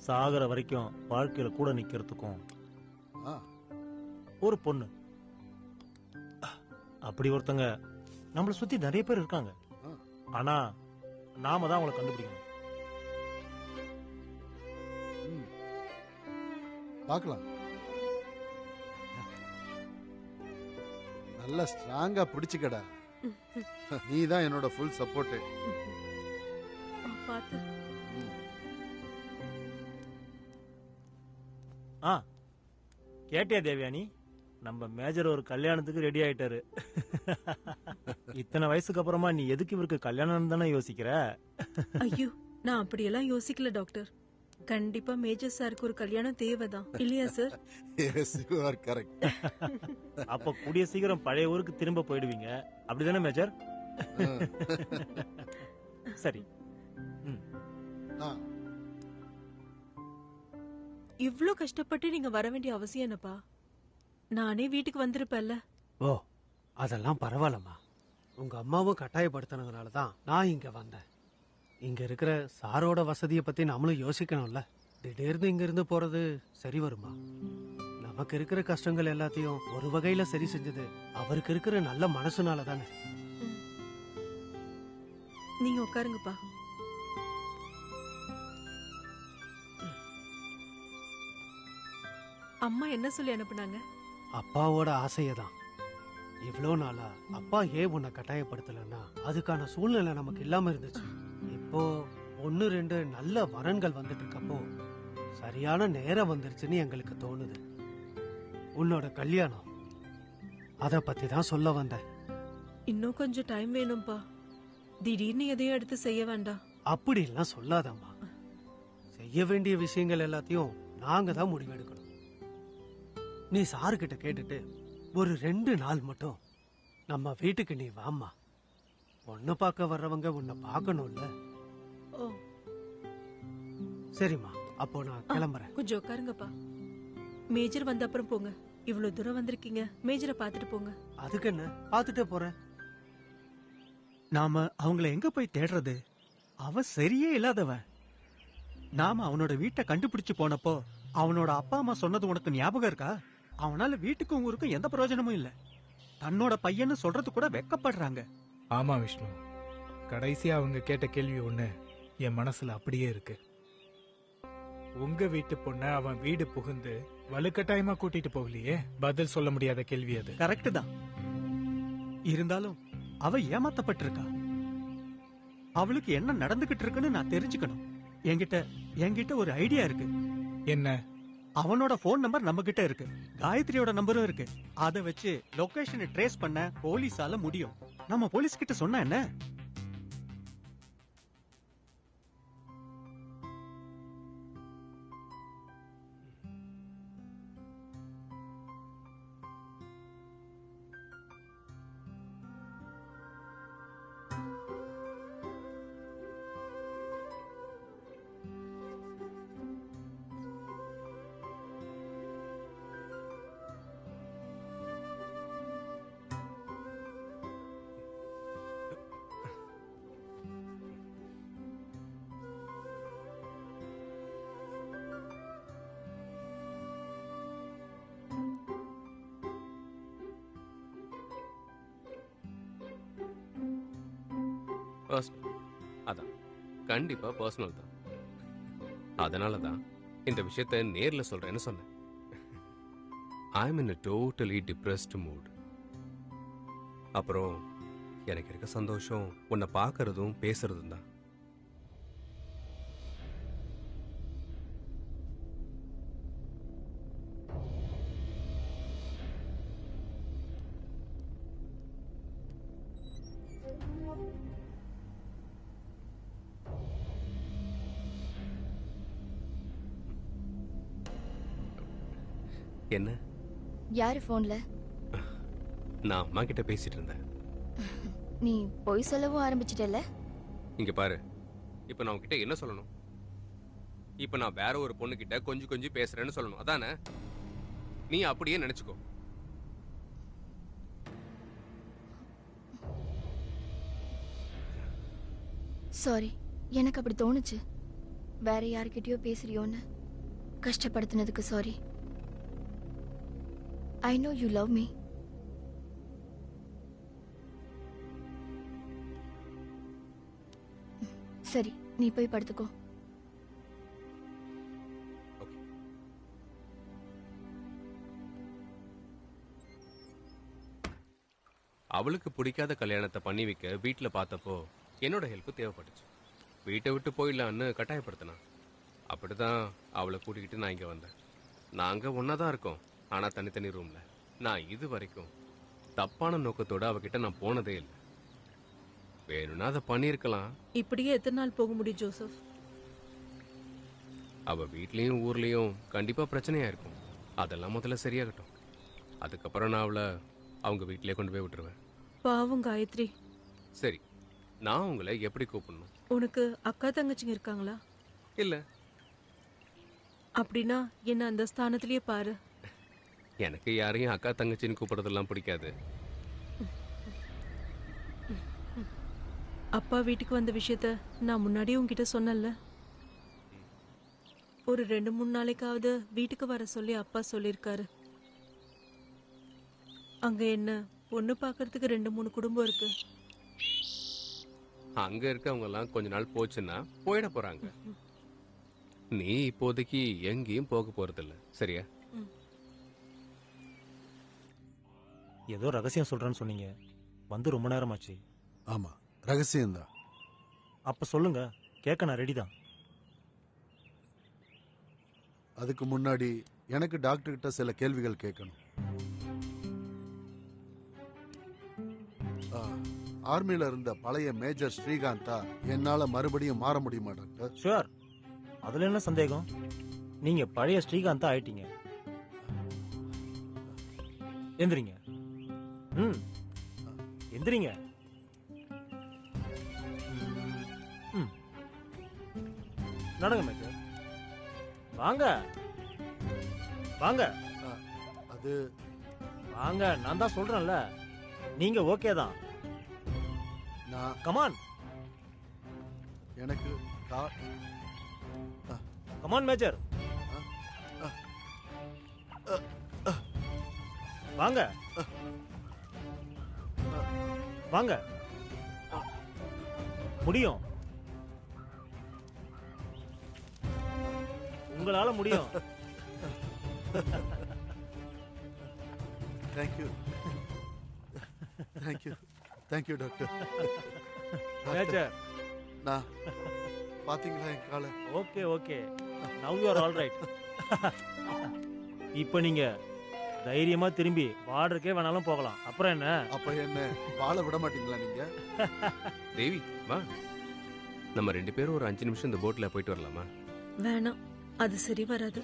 சாகர வரைக்கும் வாழ்க்கையில கூட நிக்கிறதுக்கும் ஒரு பொண்ணு. அப்படி ஒருத்தங்க நம்மளை சுத்தி நிறைய பேர் இருக்காங்க. ஆனா நாம தான் அவங்களை கண்டுபிடிக்கணும். பார்க்கலாம். நல்லா ஸ்ட்ராங்கா பிடிச்சுக்கடா. நீ தான் என்னோட ஃபுல் சப்போர்ட். பாத்து கேட்டியா தேவயானி? நம்ம மேஜர் ஒரு கல்யாணத்துக்கு ரெடி ஆயிட்டாரு. இத்தனை வயசுக்கு அப்புறமா நீ எதுக்கு இவருக்கு கல்யாணம் தானே யோசிக்கிற? ஐயோ, நான் அப்படியெல்லாம் யோசிக்கல டாக்டர். கண்டிப்பா மேஜர் சாருக்கு ஒரு கல்யாணம் தேவைதான், இல்லையா sir? Yes, you are correct. அப்ப கூடிய சீக்கிரம் பழைய ஊருக்கு திரும்ப போயிடுவீங்க, அப்படிதானே மேஜர்? சரி. இவ்ளோ கஷ்டப்பட்டு நீங்க வர வேண்டிய அவசியம் என்னப்பா? நானே வீட்டுக்கு வந்திருப்பேன்ல. ஓ, அதெல்லாம் பரவாயில்லம்மா. உங்க அம்மாவும் கட்டாயப்படுத்தினதுனால தான் நான் இங்க வந்தேன். இங்க இருக்கிற சாரோட வசதியை பத்தி நாமளும் யோசிக்கணும்ல. திடீர்னு இங்க இருந்து போறது சரி வருமா? நமக்கு இருக்கிற கஷ்டங்கள் எல்லாத்தையும் ஒரு வகையில சரி செஞ்சது அவருக்கு இருக்கிற நல்ல மனசுனால தானே. நீங்க உட்காருங்கப்பா. அம்மா என்ன சொல்லி அனுப்புனாங்க? அப்பாவோட ஆசையை தான். இவ்வளோ நாளா அப்பா ஏன் உன்னை கட்டாயப்படுத்தலைன்னா அதுக்கான சூழ்நிலை நமக்கு இல்லாம இருந்துச்சு. இப்போ 1-2 நல்ல வரன்கள் வந்துட்டு இருக்கப்போ சரியான நேரம் வந்துருச்சுன்னு எங்களுக்கு தோணுது. உன்னோட கல்யாணம் அத பத்தி தான் சொல்ல வந்தேன். இன்னும் கொஞ்சம் டைம் வேணும்பா. திடீர்னு எதையும் எடுத்து செய்ய வேண்டாம். அப்படிலாம் சொல்லாதம்மா. செய்ய வேண்டிய விஷயங்கள் எல்லாத்தையும் நாங்க தான் முடிவெடுக்கணும். நீ சாருக்கிட்ட கேட்டுட்டு ஒரு 2 நாள் மட்டும் நம்ம வீட்டுக்கு நீ வாம்மா. பொண்ணு பார்க்க வர்றவங்க உன்னை பார்க்கணும்ல. சரிம்மா, அப்போ நான் கிளம்புறேன். கொஞ்சம் உட்காருங்கப்பா. மேஜர் வந்த அப்புறம் போங்க. இவ்வளவு தூரம் வந்திருக்கீங்க, மேஜரை பார்த்துட்டு போங்க. அதுக்கு என்ன, பார்த்துட்டே போறேன். நாம அவங்கள எங்க போய் தேடுறது? அவன் சரியே இல்லாதவன். நாம அவனோட வீட்டை கண்டுபிடிச்சு போனப்போ அவனோட அப்பா அம்மா சொன்னது உனக்கு ஞாபகம் இருக்கா? அவனால வீட்டுக்கும் ஊருக்கும் எந்த பிரயோஜனமும் இல்ல. தன்னோட பையன்னு சொல்றது கூட வெக்கப்படுறாங்க. ஆமா விஷ்ணு, கடைசியா அவங்க கேட்ட கேள்வி ஒண்ணு என் மனசுல அப்படியே இருக்கு. உங்க வீட்டு பொண்ண அவன் வீடு புகுந்து வலுக்கட்டாயமா கூட்டிட்டு போகலையே. பதில் சொல்ல முடியாத கேள்வி அது. கரெக்ட் தான். இருந்தாலும் அவ ஏமாத்தப்பட்டிருக்கா. அவளுக்கு என்ன நடந்துகிட்டு இருக்குன்னு நான் தெரிஞ்சுக்கணும். என்கிட்ட ஒரு ஐடியா இருக்கு. என்ன? அவனோட போன் நம்பர் நம்ம கிட்ட இருக்கு, காயத்ரியோட நம்பரும் இருக்கு. அத வச்சு லொகேஷனை ட்ரேஸ் பண்ண போலீஸால முடியும். நம்ம போலீஸ் கிட்ட சொன்னா என்ன? பர்சனல். அதான் கண்டிப்பா பர்சனல் தான். அதனால தான் இந்த விஷயத்தை நேர்ல சொல்றேன்னு சொன்னேன். I'm in a totally depressed mood. அப்புறம் எனக்கு இருக்க சந்தோஷம் உன்னை பார்க்கறதும் பேசுறதும் தான். என்ன? யாரு போன்ல? நான் அம்மா கிட்ட பேசிட்டு இருந்தேன். நீ பொய் சொல்லவும் ஆரம்பிச்சிட்டல. இங்க பாரு, இப்ப நான் உன்கிட்ட என்ன சொல்லணும்? இப்ப நான் வேற ஒரு பொண்ணு கிட்ட கொஞ்சம் கொஞ்சம் பேசுறேன்னு சொல்லணும், அதானே? நீ அப்படியே நினைச்சுக்கோ. சாரி, எனக்கு அப்படி தோணுச்சு. வேற யார்கிட்டயோ பேசுறியோன்னு கஷ்டப்படுத்தினதுக்கு sorry. I know you love me. சரி, நீ போய் படுத்துக்கோ. அவளுக்கு பிடிக்காத கல்யாணத்தை பண்ணி வைக்க வீட்டில் பார்த்தப்போ என்னோட ஹெல்ப் தேவைப்பட்டுச்சு. வீட்டை விட்டு போயிடலான்னு கட்டாயப்படுத்தினான். அப்படிதான் அவளை கூட்டிக்கிட்டு நான் இங்கே வந்தேன். நாங்கள் ஒன்றா தான் இருக்கோம், ஆனால் தனித்தனி ரூமில். நான் இது வரைக்கும் தப்பான நோக்கத்தோட அவகிட்ட நான் போனதே இல்லை. வேணும்னா அதை பண்ணியிருக்கலாம். இப்படியே எத்தனை நாள் போக முடியும் ஜோசப்? அவள் வீட்லேயும் ஊர்லேயும் கண்டிப்பாக பிரச்சனையாக இருக்கும். அதெல்லாம் முதல்ல சரியாகட்டும். அதுக்கப்புறம் நான் அவளை அவங்க வீட்டிலே கொண்டு போய் விட்டுருவேன். பாவம் காயத்ரி. சரி, நான் உங்களை எப்படி கூப்பிடணும்? உனக்கு அக்கா தங்கச்சிங்க இருக்காங்களா? இல்லை. அப்படின்னா என்ன அந்த ஸ்தானத்திலேயே பாரு. எனக்கு யாரையும் அக்கா தங்கச்சின்னு கூப்பிடுறதெல்லாம் பிடிக்காது. அப்பா வீட்டுக்கு வந்த விஷயத்த நான் முன்னாடியே உன்கிட்ட சொன்னேன்ல. ஒரு 2-3 நாளைக்காவது வீட்டுக்கு வர சொல்லி அப்பா சொல்லியிருக்காரு. அங்க என்ன பொண்ணு பார்க்கறதுக்கு 2-3 குடும்பம் இருக்கு. அங்க இருக்கவங்க எல்லாம் கொஞ்ச நாள் போச்சுன்னா போயிட போறாங்க. நீ இப்போதைக்கு எங்கேயும் போக போறதில்ல, சரியா? ஏதோ ரகசியம் சொல்றேன்னு சொன்னீங்க, வந்து ரொம்ப நேரமாச்சு. ஆமா, ரகசியம்தான். அப்ப சொல்லுங்க, கேட்க நான் ரெடி தான். அதுக்கு முன்னாடி எனக்கு டாக்டர் கிட்ட சில கேள்விகள் கேட்கணும். ஆர்மியில இருந்த பழைய மேஜர் ஸ்ரீகாந்தா என்னால மறுபடியும் மாற முடியுமா டாக்டர்? ஷுவர், அதுல என்ன சந்தேகம்? நீங்க பழைய ஸ்ரீகாந்தா ஆயிட்டீங்க. எந்திரிங்க. எந்திரிங்க. நடங்க மேஜர். வாங்க வாங்க. அது வாங்க, நான் தான் சொல்றேன்ல, நீங்க ஓகே தான். நான் கமான். எனக்கு கமான் மேஜர். வாங்க வாங்க, முடியும், உங்களால முடியும். Thank you thank you thank you doctor. Major, நான் பாத்தீங்களா என் காலை? Okay okay, now you are all right. இப்போ நீங்க தைரியமா திரும்பி வார்டருக்கே வேணாலும் போகலாம். அப்புறம் என்ன? அப்ப என்ன வாழ விட மாட்டீங்களா நீங்க? தேவி வா, நம்ம 2 பேரும் ஒரு 5 நிமிஷம் இந்த போட்ல போயிட்டு வரலாமா? வேணாம், அது சரி வராது.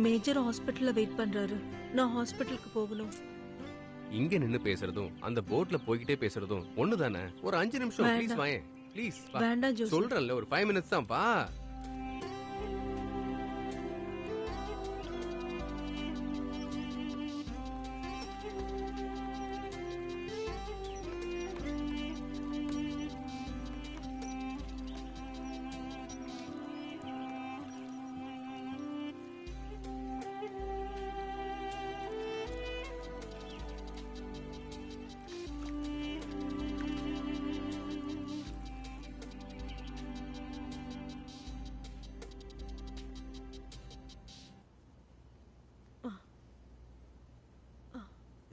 மேஜர் ஹாஸ்பிட்டல்ல வெயிட் பண்றாரு, நான் ஹாஸ்பிட்டலுக்கு போகணும். இங்க நின்னு பேசுறதும் அந்த போட்ல போய்கிட்டே பேசுறதும் ஒண்ணுதானே? ஒரு 5 நிமிஷம் ப்ளீஸ் வேண்டாம். வாயே ப்ளீஸ். வேண்டாம் ஜோசப். சொல்றேன்ல, ஒரு 5 மினிட்ஸ் தான் வா.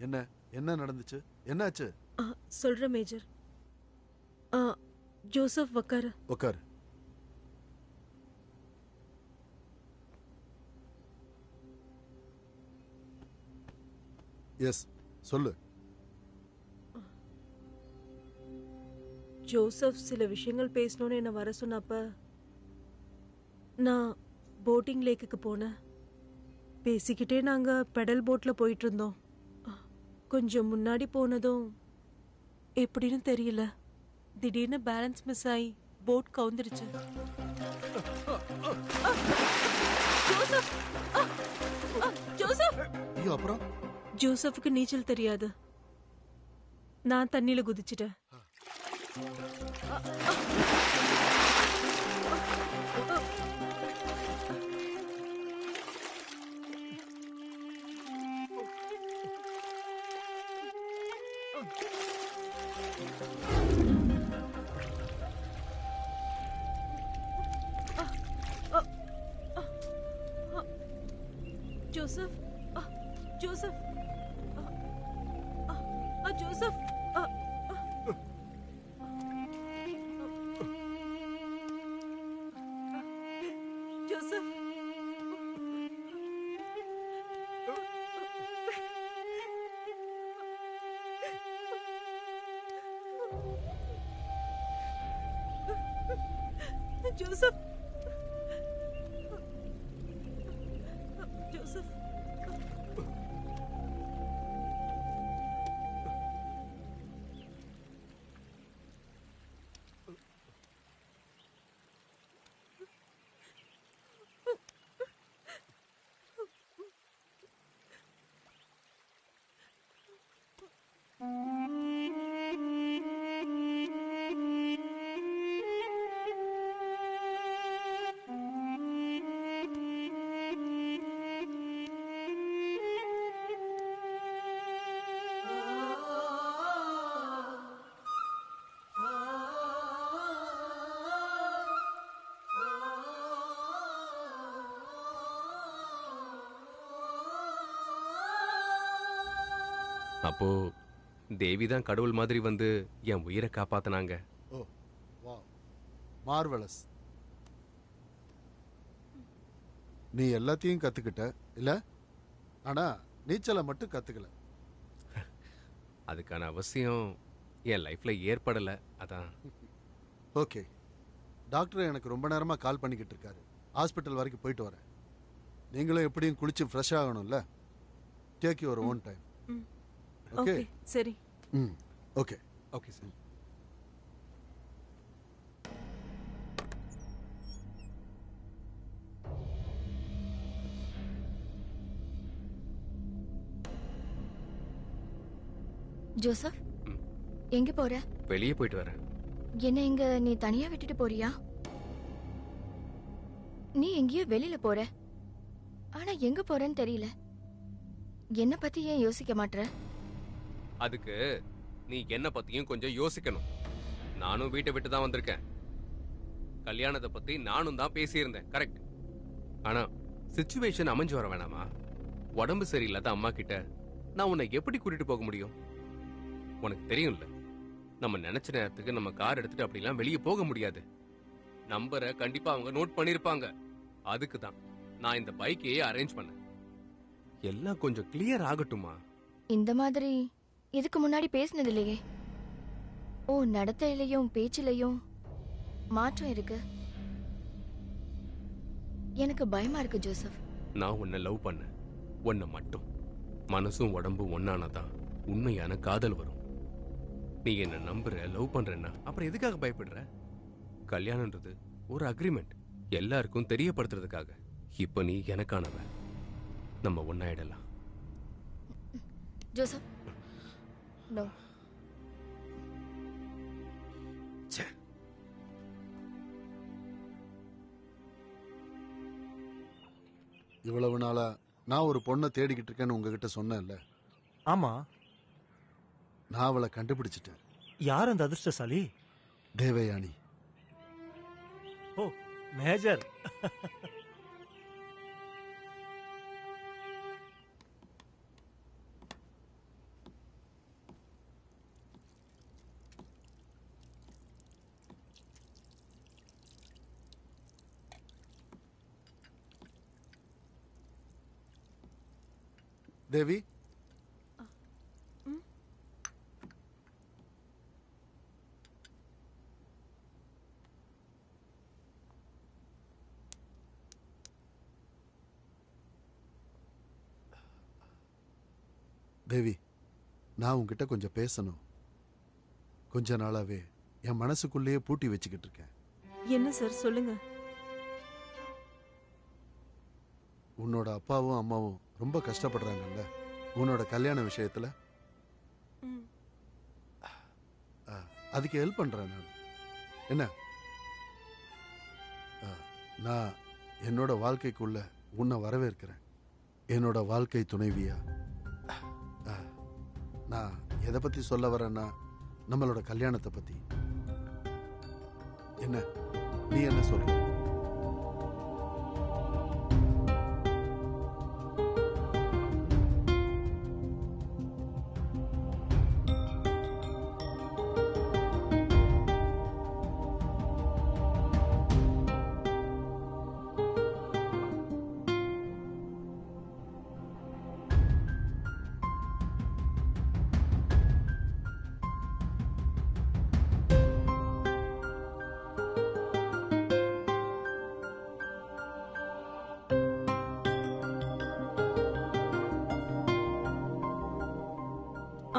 என்ன என்ன நடந்துச்சு? என்னாச்சு? சொல்ற மேஜர். ஜோசப் உக்காரு. உட்காரு. எஸ், சொல்லு. ஜோசப் சில விஷயங்கள் பேசணும்னு என்ன வர சொன்னப்ப நான் போட்டிங் லேக்குக்கு போனேன். பேசிக்கிட்டே நாங்க பெடல் போட்ல போயிட்டு இருந்தோம். கொஞ்சம் முன்னாடி போனதும் எப்படின்னு தெரியல, திடீர்னு பேலன்ஸ் மிஸ் ஆகி போட் கவுந்துருச்சு. ஜோசப்! ஜோசப்! ஐயோ, அப்புறம்? ஜோசப்புக்கு நீச்சல் தெரியாது. நான் தண்ணியில குதிச்சிட்டேன். Joseph, Joseph, Joseph, Joseph Joseph அப்போ தேவி தான் கடவுள் மாதிரி வந்து என் உயிரை காப்பாத்தினாங்க. ஓ வா மார்வெலஸ். நீ எல்லாத்தையும் கத்துக்கிட்ட இல்ல, ஆனா நீச்சலை மட்டும் கத்துக்கல. அதுக்கான அவசியம் என் லைஃப்ல ஏற்படல. அதான். ஓகே, டாக்டர் எனக்கு ரொம்ப நேரமா கால் பண்ணிக்கிட்டு இருக்காரு. ஹாஸ்பிட்டல் வரைக்கும் போயிட்டு வரேன். நீங்களும் எப்படியும் குளிச்சு ஃப்ரெஷ் ஆகணும்ல. Take your own time. Okay சரி. Okay okay sir. ஜோசப், எங்க போற? வெளியே போயிட்டு வரேன். என்ன இங்க நீ தனியா விட்டுட்டு போறியா? நீ எங்கேயோ வெளியில போற, ஆனா எங்க போறன்னு தெரியல. என்ன பத்தி ஏன் யோசிக்க மாட்ற? அதுக்கு நீ என்ன பத்தியும் கொஞ்சம் யோசிக்கணும். நானும் வீட்டை விட்டு தான் வந்திருக்கேன். கல்யாணத்தை பத்தி நானும் தான் பேசியிருந்தேன், கரெக்ட். ஆனா சிச்சுவேஷன் அமைஞ்சு வர வேணாமா? உடம்பு சரியில்லாத அம்மா கிட்ட நான் உன்னை எப்படி கூட்டிட்டு போக முடியும்? உனக்கு தெரியும்ல, நம்ம நினைச்ச நேரத்துக்கு நம்ம கார் எடுத்துட்டு அப்படிலாம் வெளியே போக முடியாது. நம்பரை கண்டிப்பா அவங்க நோட் பண்ணிருப்பாங்க. அதுக்கு தான் நான் இந்த பைக்கையே அரேஞ்ச் பண்ணேன். எல்லாம் கொஞ்சம் கிளியர் ஆகட்டுமா? இந்த மாதிரி இதுக்கு முன்னாடி பேசினது இல்லையே. ஓ, நடத்தையிலையும் பேச்சிலையும் மாற்றம் இருக்கு. எனக்கு பயமா இருக்கு ஜோசப். நான் உன்னை லவ் பண்ண, உன்னை மட்டும். மனசும் உடம்பும் ஒன்னானதான் உண்மையான காதல் வரும். நீ என்ன நம்புற, லவ் பண்றேன்னா அப்புறம் எதுக்காக பயப்படுற? கல்யாணம்ன்றது ஒரு அக்ரிமெண்ட், எல்லாருக்கும் தெரியப்படுத்துறதுக்காக. இப்ப நீ எனக்கானவ, நம்ம ஒன்னாயிடலாம். Joseph, no. இவ்வளவு நாளா நான் ஒரு பொண்ணை தேடிக்கிட்டு இருக்கேன்னு உங்ககிட்ட சொன்னேன்ல. ஆமா, நான் அவளை கண்டுபிடிச்சிட்டேன். யார் அந்த அதிர்ஷ்டசாலி? தேவயானி. ஓ, மேஜர். தேவி, தேவி, நான் உங்ககிட்ட கொஞ்சம் பேசணும். கொஞ்ச நாளாவே என் மனசுக்குள்ளேயே பூட்டி வச்சுக்கிட்டு இருக்கேன். என்ன சார், சொல்லுங்க. உன்னோட அப்பாவும் அம்மாவும் ரொம்ப கஷ்டப்படுறாங்கல்ல உன்னோட கல்யாண விஷயத்துல. அதுக்கு ஹெல்ப் பண்றேன் நான். என்ன, நான் என்னோட வாழ்க்கைக்குள்ள உன்னை வரவேற்கிறேன், என்னோட வாழ்க்கை துணைவியா. நான் எதை பத்தி சொல்ல வரேன்னா நம்மளோட கல்யாணத்தை பத்தி. என்ன, நீ என்ன சொல்ற?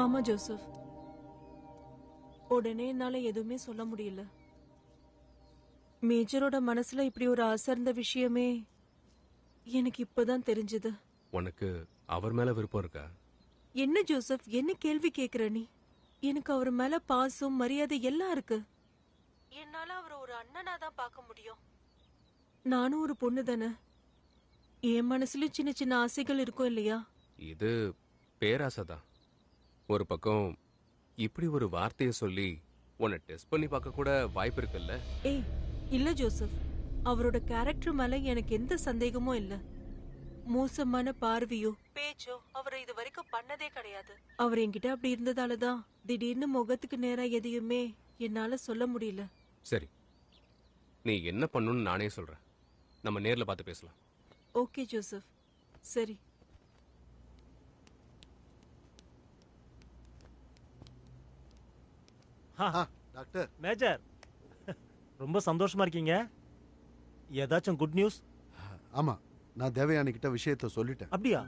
ஆமா ஜோசப், உடனே என்னால எதுவுமே சொல்ல முடியல. மேஜரோட மனசுல இப்படி ஒரு அசர்ந்த விஷயமே எனக்கு இப்பதான் தெரிஞ்சது. உனக்கு அவர் மேல விருப்பம் இருக்கா? என்ன ஜோசப், என்ன கேள்வி கேக்குற நீ? எனக்கு அவர் மேல பாசம் மரியாதை எல்லாம் இருக்கு. என்னால அவரை ஒரு அண்ணனா தான் பார்க்க முடியும். நானும் ஒரு பொண்ணு தானே, என் மனசுலயும் சின்ன சின்ன ஆசைகள் இருக்கும் இல்லையா? இது பேராசைதான். ஒரு பக்கம் இப்படி ஒரு வார்த்தையை சொல்லி உன்னை டெஸ்ட் பண்ணி பார்க்க கூட வாய்ப்பு இருக்குல்ல? ஏய் இல்ல ஜோசப், அவரோட கேரக்டர் மேல எனக்கு எந்த சந்தேகமும் இல்ல. மோசமான பார்வையோ பேச்சோ அவரை இது வரைக்கும் பண்ணதே கிடையாது. அவர் என்கிட்ட அப்படி இருந்ததாலதான் திடீர்னு முகத்துக்கு நேரா எதையுமே என்னால சொல்ல முடியல. சரி, நீ என்ன பண்ணணும்னு நானே சொல்றேன். நம்ம நேர்ல பார்த்து பேசலாம். ஓகே ஜோசப், சரி. டாக்டர். மேஜர், ரொம்ப சந்தோஷமா இருக்கீங்க. ஏதாச்சும் குட் நியூஸ்? ஆமா, நான் தேவயானி கிட்ட விஷயத்த சொல்லிட்டேன். அப்படியா?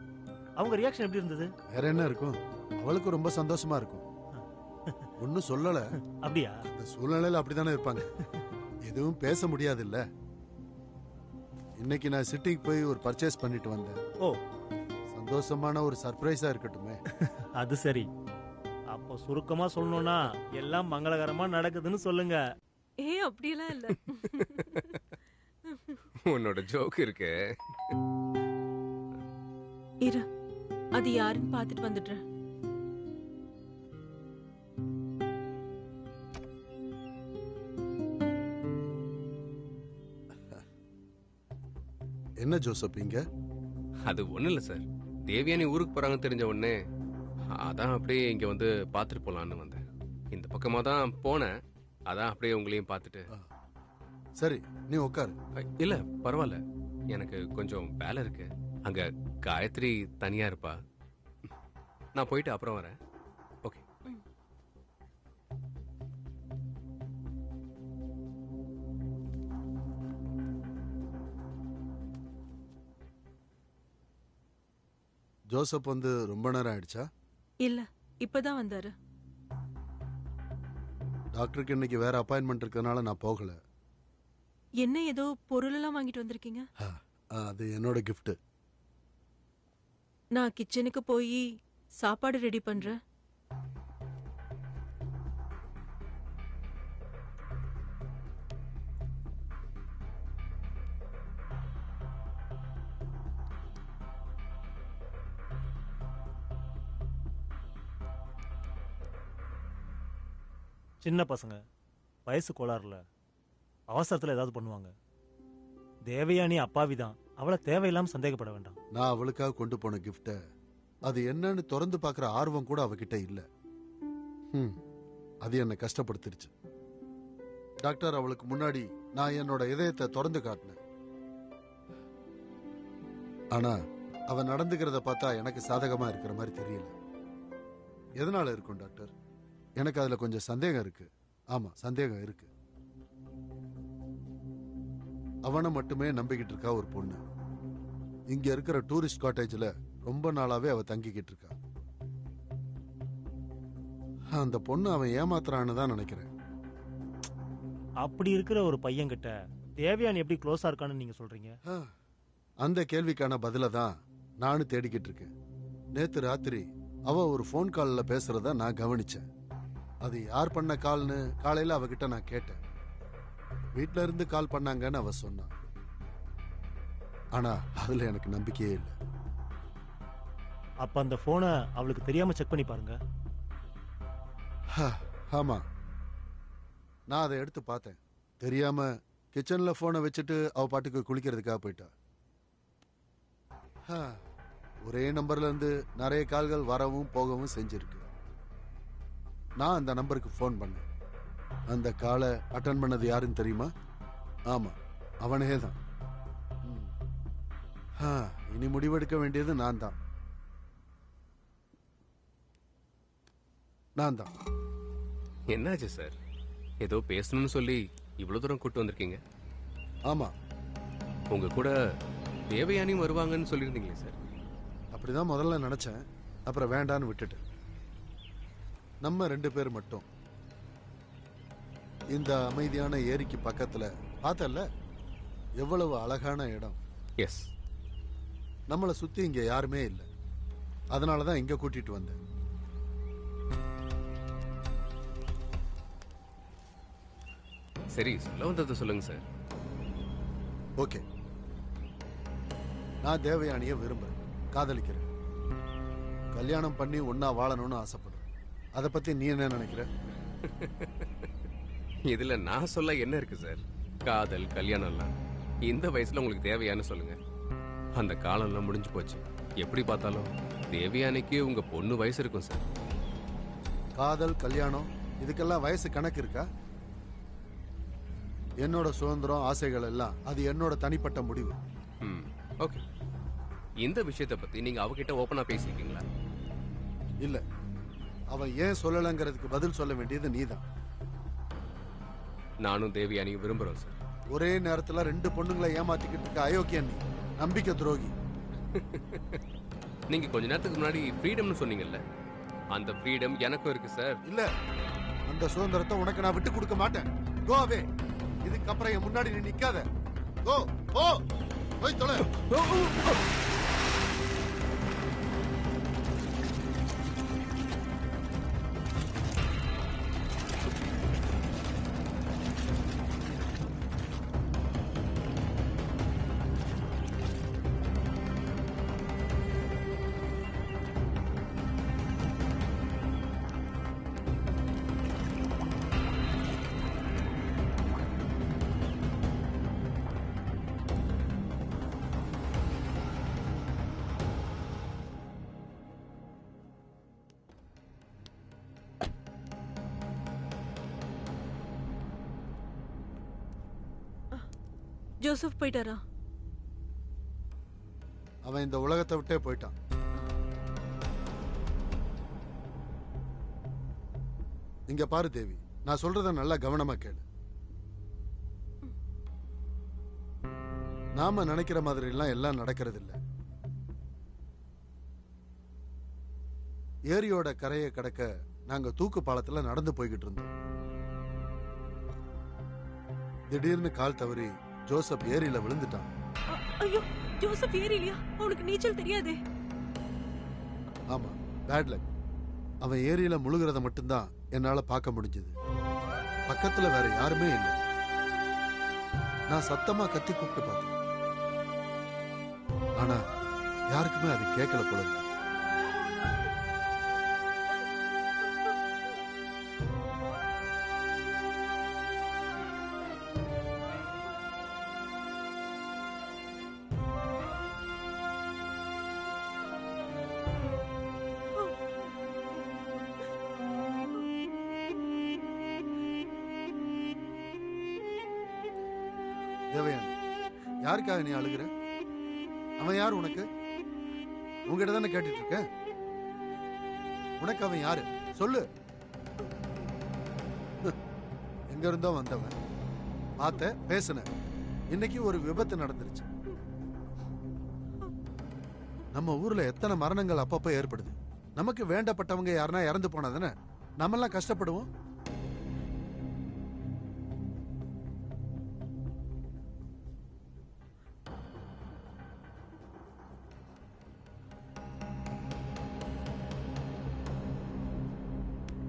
அவங்க ரியாக்ஷன் எப்படி இருந்தது? வேற என்ன இருக்கும், அவளுக்கு ரொம்ப சந்தோஷமா இருக்கும். ஒன்னும் சொல்லல. அப்படியா? இந்த சூழ்நிலையில அப்படித்தானே இருப்பாங்க. எதுவும் பேச முடியாது இல்ல. இன்னைக்கு நான் சிட்டிக்கு போய் ஒரு பர்ச்சேஸ் பண்ணிட்டு வந்தேன். ஓ, சந்தோஷமான ஒரு சர்ப்ரைஸா இருக்கட்டுமே. அது சரி. அப்போ சுருக்கமா சொல்லணும்னா எல்லாம் மங்களகரமா நடக்குதுன்னு சொல்லுங்க. ஏய் அப்படியெல்லாம் இல்ல. உன்னோட ஜோக் இருக்கே. இரு, அது யாருன்னு பார்த்துட்டு வந்துடுறேன். என்ன ஜோசப் இங்க? அது ஒண்ணும் இல்ல சார். தேவியானி ஊருக்கு போறாங்கன்னு தெரிஞ்ச உடனே அதான் அப்படியே இங்க வந்து பாத்துட்டு போலான்னு வந்தேன். இந்த பக்கமா தான் போனேன். அதான் அப்படியே உங்களையும் பார்த்துட்டு. சரி, நீ உட்காரு. இல்ல பரவாயில்ல, எனக்கு கொஞ்சம் வேலை இருக்கு. அங்க காயத்ரி தனியா இருப்பா. நான் போயிட்டு அப்புறம் வரேன். ஓகே. ஜோசப் வந்து ரொம்ப நேரம் ஆயிடுச்சா? இல்ல, இப்பதான் வந்தாரு. டாக்டருக்கு இன்னைக்கு வேற அப்பாயின்மெண்ட் இருக்கறனால நான் போகல. என்ன ஏதோ பொருள் எல்லாம் வாங்கிட்டு வந்திருக்கீங்க? அது என்னோட கிஃப்ட். நான் கிச்சனுக்கு போய் சாப்பாடு ரெடி பண்றேன். சின்ன பசங்க வயசு கோளாறுல அவசரத்துல ஏதாவது பண்ணுவாங்க. தேவயானி அப்பாவிதான், அவளை தேவையில்லாம சந்தேகப்பட வேண்டாம். நான் அவளுக்காக கொண்டு போன கிஃப்ட அது என்னன்னு திறந்து பார்க்கிற ஆர்வம் கூட அவகிட்ட இல்ல. அது என்னை கஷ்டப்படுத்திருச்சு. டாக்டர், அவளுக்கு முன்னாடி நான் என்னோட இதயத்தை திறந்து காட்டினேன். ஆனா அவ நடந்துக்கிறத பார்த்தா எனக்கு சாதகமா இருக்கிற மாதிரி தெரியல. எதனால இருக்கும் டாக்டர்? எனக்கு அதுல கொஞ்சம் சந்தேகம் இருக்கு. ஆமா, சந்தேகம் இருக்கு. அவனை மட்டுமே நம்பிக்கிட்டு இருக்கா ஒரு பொண்ணு. இங்க இருக்கிற டூரிஸ்ட் காட்டேஜ்ல ரொம்ப நாளாவே அவ தங்கிக்கிட்டு இருக்கா. அந்த பொண்ணு அவன் ஏமாத்துறான்னு தான் நினைக்கிறேன். அப்படி இருக்கிற ஒரு பையன் கிட்ட தேவயானி எப்படி க்ளோஸா இருக்கான்னு நீங்க சொல்றீங்க? அந்த கேள்விக்கான பதில தான் நானும் தேடிக்கிட்டு இருக்கேன். நேத்து ராத்திரி அவ ஒரு போன் கால்ல பேசுறத நான் கவனிச்சேன். அது யார் பண்ண கால்னு காலையில அவகிட்ட நான் கேட்டேன். வீட்ல இருந்து கால் பண்ணாங்கன்னு அவ சொன்னா. ஆனா அதுல எனக்கு நம்பிக்கையே இல்லை. அப்ப அந்த போனை அவளுக்கு தெரியாம செக் பண்ணி பாருங்க. ஆமா, நான் அதை எடுத்து பார்த்தேன். தெரியாம கிச்சன்ல போனை வச்சுட்டு அவ பாட்டுக்கு குளிக்கிறதுக்காக போயிட்டா. ஒரே நம்பர்ல இருந்து நிறைய கால்கள் வரவும் போகவும் செஞ்சிருக்கு. நான் அந்த நம்பருக்கு போன் பண்ணேன். அந்த காலை அட்டன் பண்ணது யாருன்னு தெரியுமா? ஆமா, அவனே தான். இனி முடிவெடுக்க வேண்டியது நான் தான். என்னாச்சு சார்? ஏதோ பேசணும்னு சொல்லி இவ்வளவு தூரம் கூட்டு வந்திருக்கீங்க. ஆமா, உங்க கூட தேவயானியும் வருவாங்கன்னு சொல்லியிருந்தீங்களே சார். அப்படிதான் முதல்ல நினைச்சேன். அப்புறம் வேண்டான்னு விட்டுட்டேன். நம்ம 2 பேர் மட்டும் இந்த அமைதியான ஏரிக்கு பக்கத்துல பார்த்தல எவ்வளவு அழகான இடம். எஸ். நம்மளை சுத்தி இங்க யாருமே இல்லை, அதனாலதான் இங்க கூட்டிட்டு வந்தேன். சரி, சொல்ல வந்ததை சொல்லுங்க சார். ஓகே, நான் தேவயானிய விரும்புறேன், காதலிக்கிறேன், கல்யாணம் பண்ணி ஒன்னா வாழணும்னு ஆசைப்படுறேன். அதை பத்தி நீ என்ன நினைக்கிற? இதுல நான் சொல்ல என்ன இருக்கு சார்? காதல் கல்யாணம் எல்லாம் இந்த வயசுல உங்களுக்கு தேவையான்னு சொல்லுங்க. அந்த காலம்லாம் முடிஞ்சு போச்சு. எப்படி பார்த்தாலும் தேவயானிக்கு உங்க பொண்ணு வயசு இருக்கும் சார். காதல் கல்யாணம் இதுக்கெல்லாம் வயசு கணக்கு இருக்கா? என்னோட சுதந்திரம் ஆசைகள் எல்லாம் அது என்னோட தனிப்பட்ட முடிவு. ஓகே, இந்த விஷயத்தை பத்தி நீங்க அவகிட்ட ஓபனா பேசிருக்கீங்களா? இல்ல, அவன் ஏன் சொல்லலங்கிறதுக்கு பதில் சொல்ல வேண்டியது நீதான். நானும் தேவயானியும் விரும்புறோம் சார். ஒரே நேரத்துல 2 பொண்ணுங்களை ஏமாத்திக்கிட்டு இருக்க அயோக்கியன் நீ, நம்பிக்கை துரோகி. நீங்க கொஞ்ச நேரத்துக்கு முன்னாடி ஃப்ரீடம்னு சொன்னீங்கல்ல, அந்த ஃப்ரீடம் எனக்கும் இருக்கு சார். இல்ல, அந்த சுதந்திரத்தை உனக்கு நான் விட்டு கொடுக்க மாட்டேன். கோ அவே. இதுக்கப்புறம் என் முன்னாடி நீ நிக்காத. கோ கோ போய் தொலை. ஜோசப் போயிட்டாரா? அவன் இந்த உலகத்தை விட்டே போயிட்டான். இங்க பாரு தேவி, நான் சொல்றத நல்லா கவனமா கேளு. நாம நினைக்கிற மாதிரி எல்லாம் நடக்கிறது இல்ல. ஏரியோட கரையை கடக்க நாங்க தூக்கு பாலத்துல நடந்து போய்கிட்டு இருந்தோம். திடீர்னு கால் தவறி ஜோசப் ஏரியில விழுந்துட்டான். ஐயோ, ஜோசப் ஏரியிலையா? அவனுக்கு நீச்சல் தெரியாதே. ஆமா, பேட் லக். அவன் ஏரியில முழுகிறத மட்டும்தான் என்னால பார்க்க முடிஞ்சது. பக்கத்துல வேற யாருமே இல்லை. நான் சத்தமா கத்தி கூப்பிட்டு பார்த்தேன், ஆனா யாருக்குமே அது கேட்கல போல இருக்கு. தேவயானி, யாருக்காக நீ அழுகிற? அவன் யார் உனக்கு? உங்ககிட்ட தானே கேட்டுட்டு இருக்க. உனக்கு அவன் யாரு சொல்லு. எங்க இருந்தோ வந்தவன், பார்த்த பேசுன. இன்னைக்கு ஒரு விபத்து நடந்துருச்சு. நம்ம ஊர்ல எத்தனை மரணங்கள் அப்பப்ப ஏற்படுது. நமக்கு வேண்டப்பட்டவங்க யாருன்னா இறந்து போனாதானே நம்மெல்லாம் கஷ்டப்படுவோம்.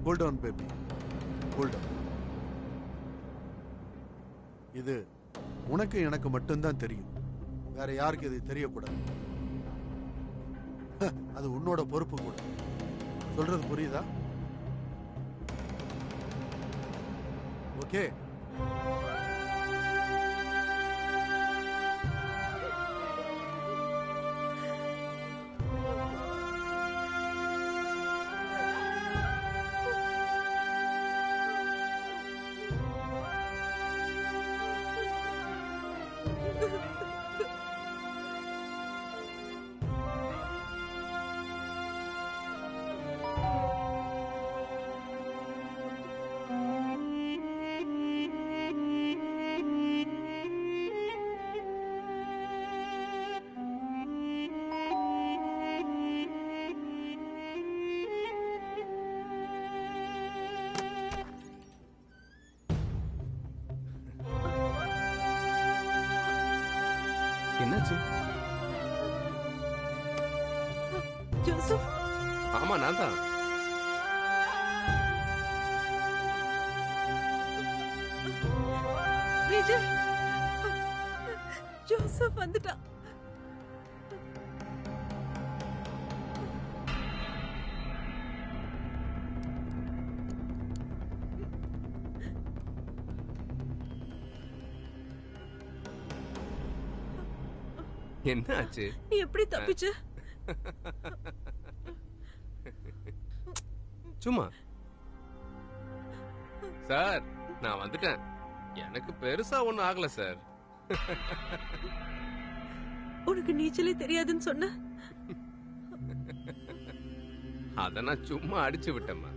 Hold on, baby. Hold on. இது உனக்கு எனக்கு மட்டும்தான் தெரியும். வேற யாருக்கு இது தெரியக்கூடாது. அது உன்னோட பொறுப்பு கூட. சொல்றது புரியுதா? ஓகே. என்னாச்சு? ஜோசப், ஆமா நான் தான். மேஜர், ஜோசப் வந்துட்டான். என்ன ஆச்சு? நீ எப்படி தப்பிச்ச? சும்மா. சார், நான் வந்துட்டேன். எனக்கு பெருசா ஒண்ணும் ஆகல சார். உனக்கு நீச்சலே தெரியாதுன்னு சொன்ன. அத நான் சும்மா அடிச்சு விட்டேம்மா.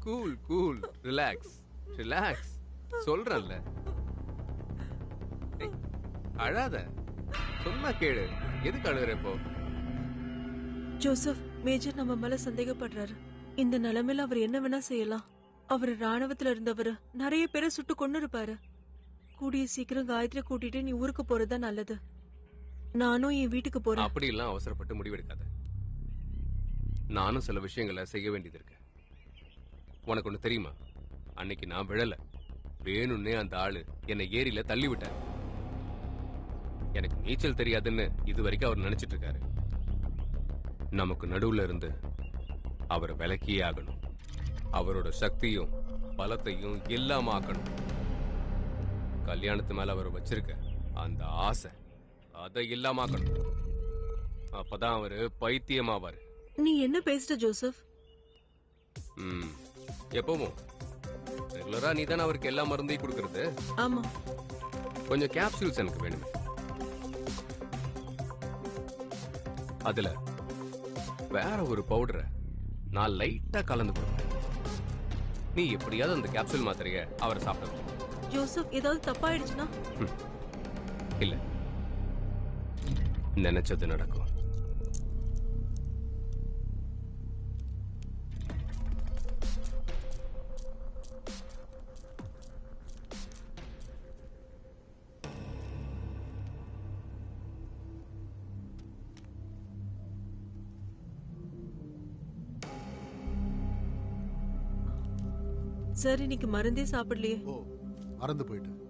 கூல் கூல், ரிலாக்ஸ் ரிலாக்ஸ் சொல்றேன்ல. அழாத, சொன்னா கேளு. எதுக்கு அழுகுற இப்போ? ஜோசப், மேஜர் நம்ம மேல சந்தேகப்படுறாரு. இந்த நிலைமையில அவர் என்ன வேணா செய்யலாம். அவர் ராணுவத்துல இருந்தவர் நிறைய பேரை சுட்டு கொண்டு இருப்பாரு. கூடிய சீக்கிரம் காயத்ரி கூட்டிட்டு நீ ஊருக்கு போறதா நல்லது. நானும் என் வீட்டுக்கு போறேன். அப்படி எல்லாம் அவசரப்பட்டு முடிவெடுக்காத. நானும் சில விஷயங்களை செய்ய வேண்டியது இருக்கு. உனக்கு ஒண்ணு தெரியுமா? அன்னைக்கு நான் விழல, வேணும்னே அந்த ஆளு என்னை ஏரியில தள்ளி விட்டார். எனக்கு நீச்சல் தெரியாதுன்னு இது வரைக்கும் அவர் நினைச்சிட்டு இருக்காரு. நமக்கு நடுவுல இருந்து அவரை விலக்கியே ஆகணும். அவரோட சக்தியும் பலத்தையும் எல்லாம் ஆக்கணும். கல்யாணத்து மேல அவர் வச்சிருக்க அந்த ஆசை, அதை இல்லாமக்கணும். அப்பதான் அவரு பைத்தியமாவாரு. நீ என்ன பேசிட்ட ஜோசப்? எப்பவும் ரெகுலரா நீ தானே அவருக்கு எல்லா மருந்தையும் கொடுக்கறது. ஆமா. கொஞ்சம் கேப்சூல்ஸ் எனக்கு வேணுமே. அதுல வேற ஒரு பவுடரை நான் லைட்டா கலந்து கொடுப்பேன். நீ எப்படியாவது அந்த கேப்சூல் மாத்திரைய அவரை சாப்பிட. ஜோசப், ஏதாவது தப்பாயிடுச்சுன்னா? இல்ல, நினைச்சது நடக்கும். சார், இன்னைக்கு மருந்தே சாப்பிடலையே. ஓ, மறந்து போயிட்டேன்.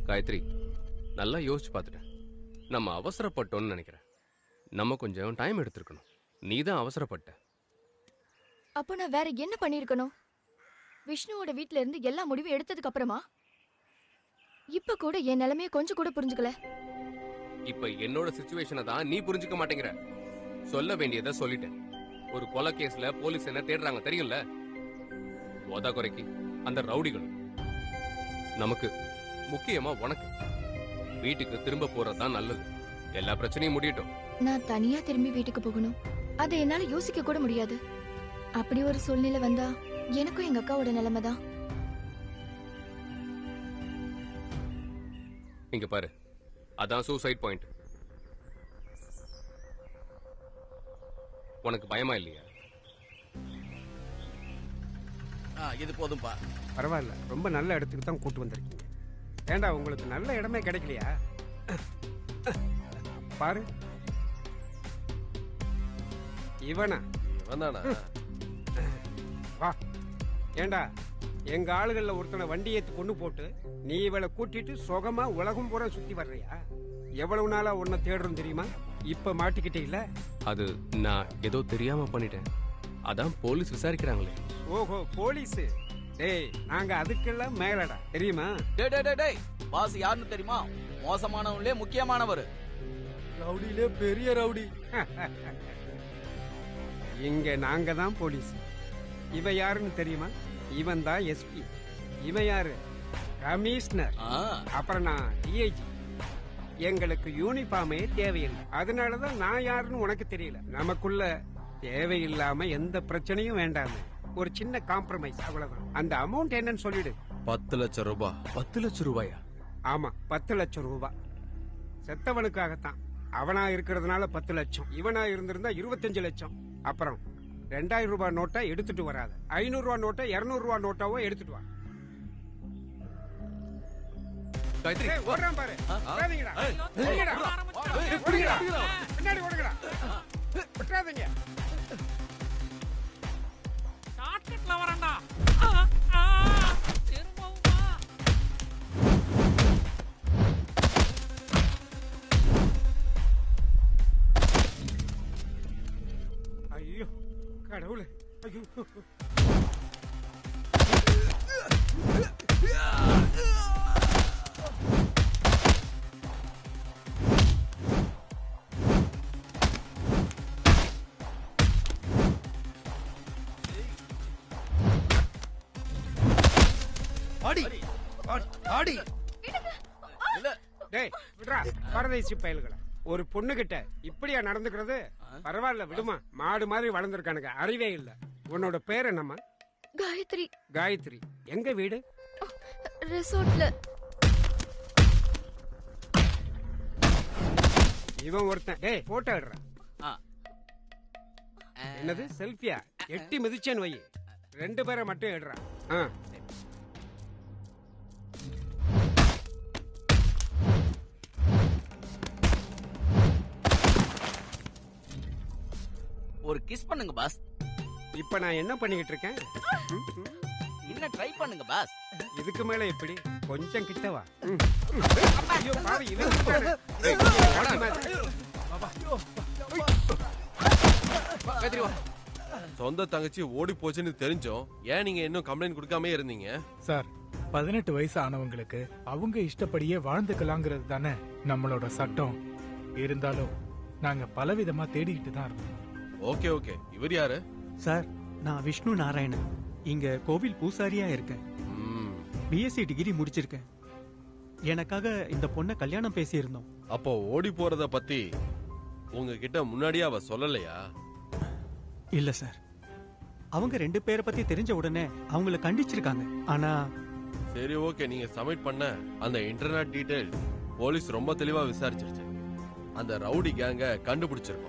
காயத்ரி, நல்லா யோசிச்சு பார்த்துட்டேன். நம்ம அவசரப்பட்டோம்னு நினைக்கிறேன். நம்ம கொஞ்சம் டைம் எடுத்துருக்கணும். நீ தான் அவசரப்பட்ட. அப்போ நான் வேற என்ன பண்ணிருக்கணும்? விஷ்ணுவோட வீட்ல இருந்து எல்லா முடிவும் எடுத்ததுக்கு அப்புறமா இப்ப கூட என் நிலைமைய கொஞ்சம் கூட புரிஞ்சுக்கல. இப்ப என்னோட சிச்சுவேஷனை தான் நீ புரிஞ்சுக்க மாட்டேங்கிற. சொல்ல வேண்டியதை சொல்லிட்டேன். ஒரு கொலை கேஸ்ல போலீஸ் என்ன தேடுறாங்க தெரியும்ல? போதா குறைக்கு அந்த ரவுடிகள். நமக்கு முக்கியமா உனக்கு வீட்டுக்கு திரும்ப போறதுதான் நல்லது. எல்லா பிரச்சனையும் முடியட்டும். நான் தனியா திரும்பி வீட்டுக்கு போகணும். அதை என்னால யோசிக்க கூட முடியாது. அப்படி ஒரு சூழ்நிலை வந்தா எனக்கும் எங்க அக்காவோட நிலைமை தான். இங்க பாரு, அதான் சூசைட் பாயிண்ட். உனக்கு பயமா இல்லையா? இது போதும்பா. பரவாயில்ல, ரொம்ப நல்ல இடத்துக்கு தான் கூட்டு வந்திருக்கீங்க. ஏண்டா, உங்களுக்கு நல்ல இடமே கிடைக்கலையா? பாரு, இவனா? இவன்தானா? வா. ஏண்டா, எங்க ஆளுகள்ல ஒருத்தனை வண்டி ஏத்து கொண்டு போட்டு நீ இவளை கூட்டிட்டு சுகமா உலகம் பூரா சுத்தி வர்றியா? எவ்வளவு நாளா உன்னை தேடுறோம் தெரியுமா? இப்ப மாட்டிக்கிட்டே இல்ல? அது நான் ஏதோ தெரியாம பண்ணிட்டேன். அதான் போலீஸ் விசாரிக்கிறாங்களே. ஓஹோ, போலீஸ். டேய், நாங்க அதுக்கெல்லாம் மேலடா, தெரியுமா? டேய், பாஸ் யாருன்னு தெரியுமா? மோசமானவங்களே முக்கியமானவர். ரவுடியிலே பெரிய ரவுடி. இங்க நாங்க தான் போலீஸ். இவன் யாருன்னு தெரியுமா? இவன் தான் எஸ்பி. இவன் யாரு? கமிஷனர். அப்புறம் நான் டிஐஜி. எங்களுக்கு யூனிஃபார்மே தேவையில்லை. அதனாலதான் நான் யாருன்னு உனக்கு தெரியல. நமக்குள்ள தேவையில்லாம எந்த பிரச்சனையும் வேண்டாம ஒரு சின்ன காம்ப்ரமைஸ், அவ்வளவுதான். அந்த அமௌண்ட் என்னன்னு சொல்லிடு. 10 லட்சம் ரூபாய். 10 லட்சம் ரூபாயா? ஆமா, 10 லட்சம் ரூபாய். செத்தவனுக்காகத்தான். அவனா இருக்கிறதுனால 10 லட்சம். இவனா இருந்திருந்தா 25 லட்சம். அப்புறம் 2000 ரூபாய் நோட்டா எடுத்துட்டு வராது. 500 ரூபாய் நோட்டா 200 ரூபாய் நோட்டாவோ எடுத்துட்டு வா. ஓடுறான் பாரு. ஓடாதீங்கடா. ஓடுங்கடா. ஓடுங்கடா. பின்னாடி ஓடுங்கடா. விட்டுறாதீங்க. ஷார்ட்கட்ல வரேன்டா. ஐயோ கடவுளே. ஐயோ. ஆடி ஆடி. டேய் விட்றா பரதேசி பயல்களை. ஒரு பொண்ணு கிட்ட இப்படியா நடந்துக்கிறது? பரவாயில்ல விடுமா. மாடு மாதிரி வளர்ந்துருக்கானுங்க. அறிவே இல்ல. உன்னோட பேர் என்னம்மா? காயத்ரி. காயத்ரி. எங்க வீடு? ரிசார்ட்ல. இவன் ஒருத்தன். டேய் போட்டோ எடுறா. என்னது செல்ஃபியா? எட்டி மிதிச்சேன்னு வை. 2 பேரை மட்டும் எடுறா. ஒரு கிஸ் பண்ணுங்க பாஸ். இப்ப நான் என்ன பண்ணிக்கிட்டு இருக்கேன்? இன்னும் ட்ரை பண்ணுங்க பாஸ். இதுக்கு மேல எப்படி? கொஞ்சம் கிட்ட வா. ஐயோ பாவி இவன். சொந்த தங்கச்சி ஓடி போச்சுன்னு தெரிஞ்சோம். ஏன் நீங்க இன்னும் கம்ப்ளைண்ட் கொடுக்காம இருந்தீங்க? சார், 18 வயசு ஆனவங்களுக்கு அவங்க இஷ்டப்படியே வாழ்ந்துக்கலாங்கிறது தானே நம்மளோட சட்டம். இருந்தாலும் நாங்க பலவிதமா தேடிக்கிட்டு தான் இருக்கோம். Okay okay. இவர் யாரு? சார், நான் விஷ்ணு நாராயணன். இங்க கோவில் பூசாரியா இருக்கேன். பிஎஸ்சி டிகிரி முடிச்சிருக்கேன். எனக்காக இந்த பொண்ணை கல்யாணம் பேசியிருந்தோம். அப்போ ஓடி போறத பத்தி உங்ககிட்ட முன்னாடியே அவ சொல்லலையா? இல்ல சார். அவங்க 2 பேரை பத்தி தெரிஞ்ச உடனே அவங்கள கண்டிச்சிருக்காங்க. ஆனா சரி ஓகே. நீங்க சப்மிட் பண்ண அந்த இன்டர்நெட் டீடைல் போலீஸ் ரொம்ப தெளிவா விசாரிச்சிருச்சு. அந்த ரவுடி கேங்க கண்டுபிடிச்சிருக்கோம்.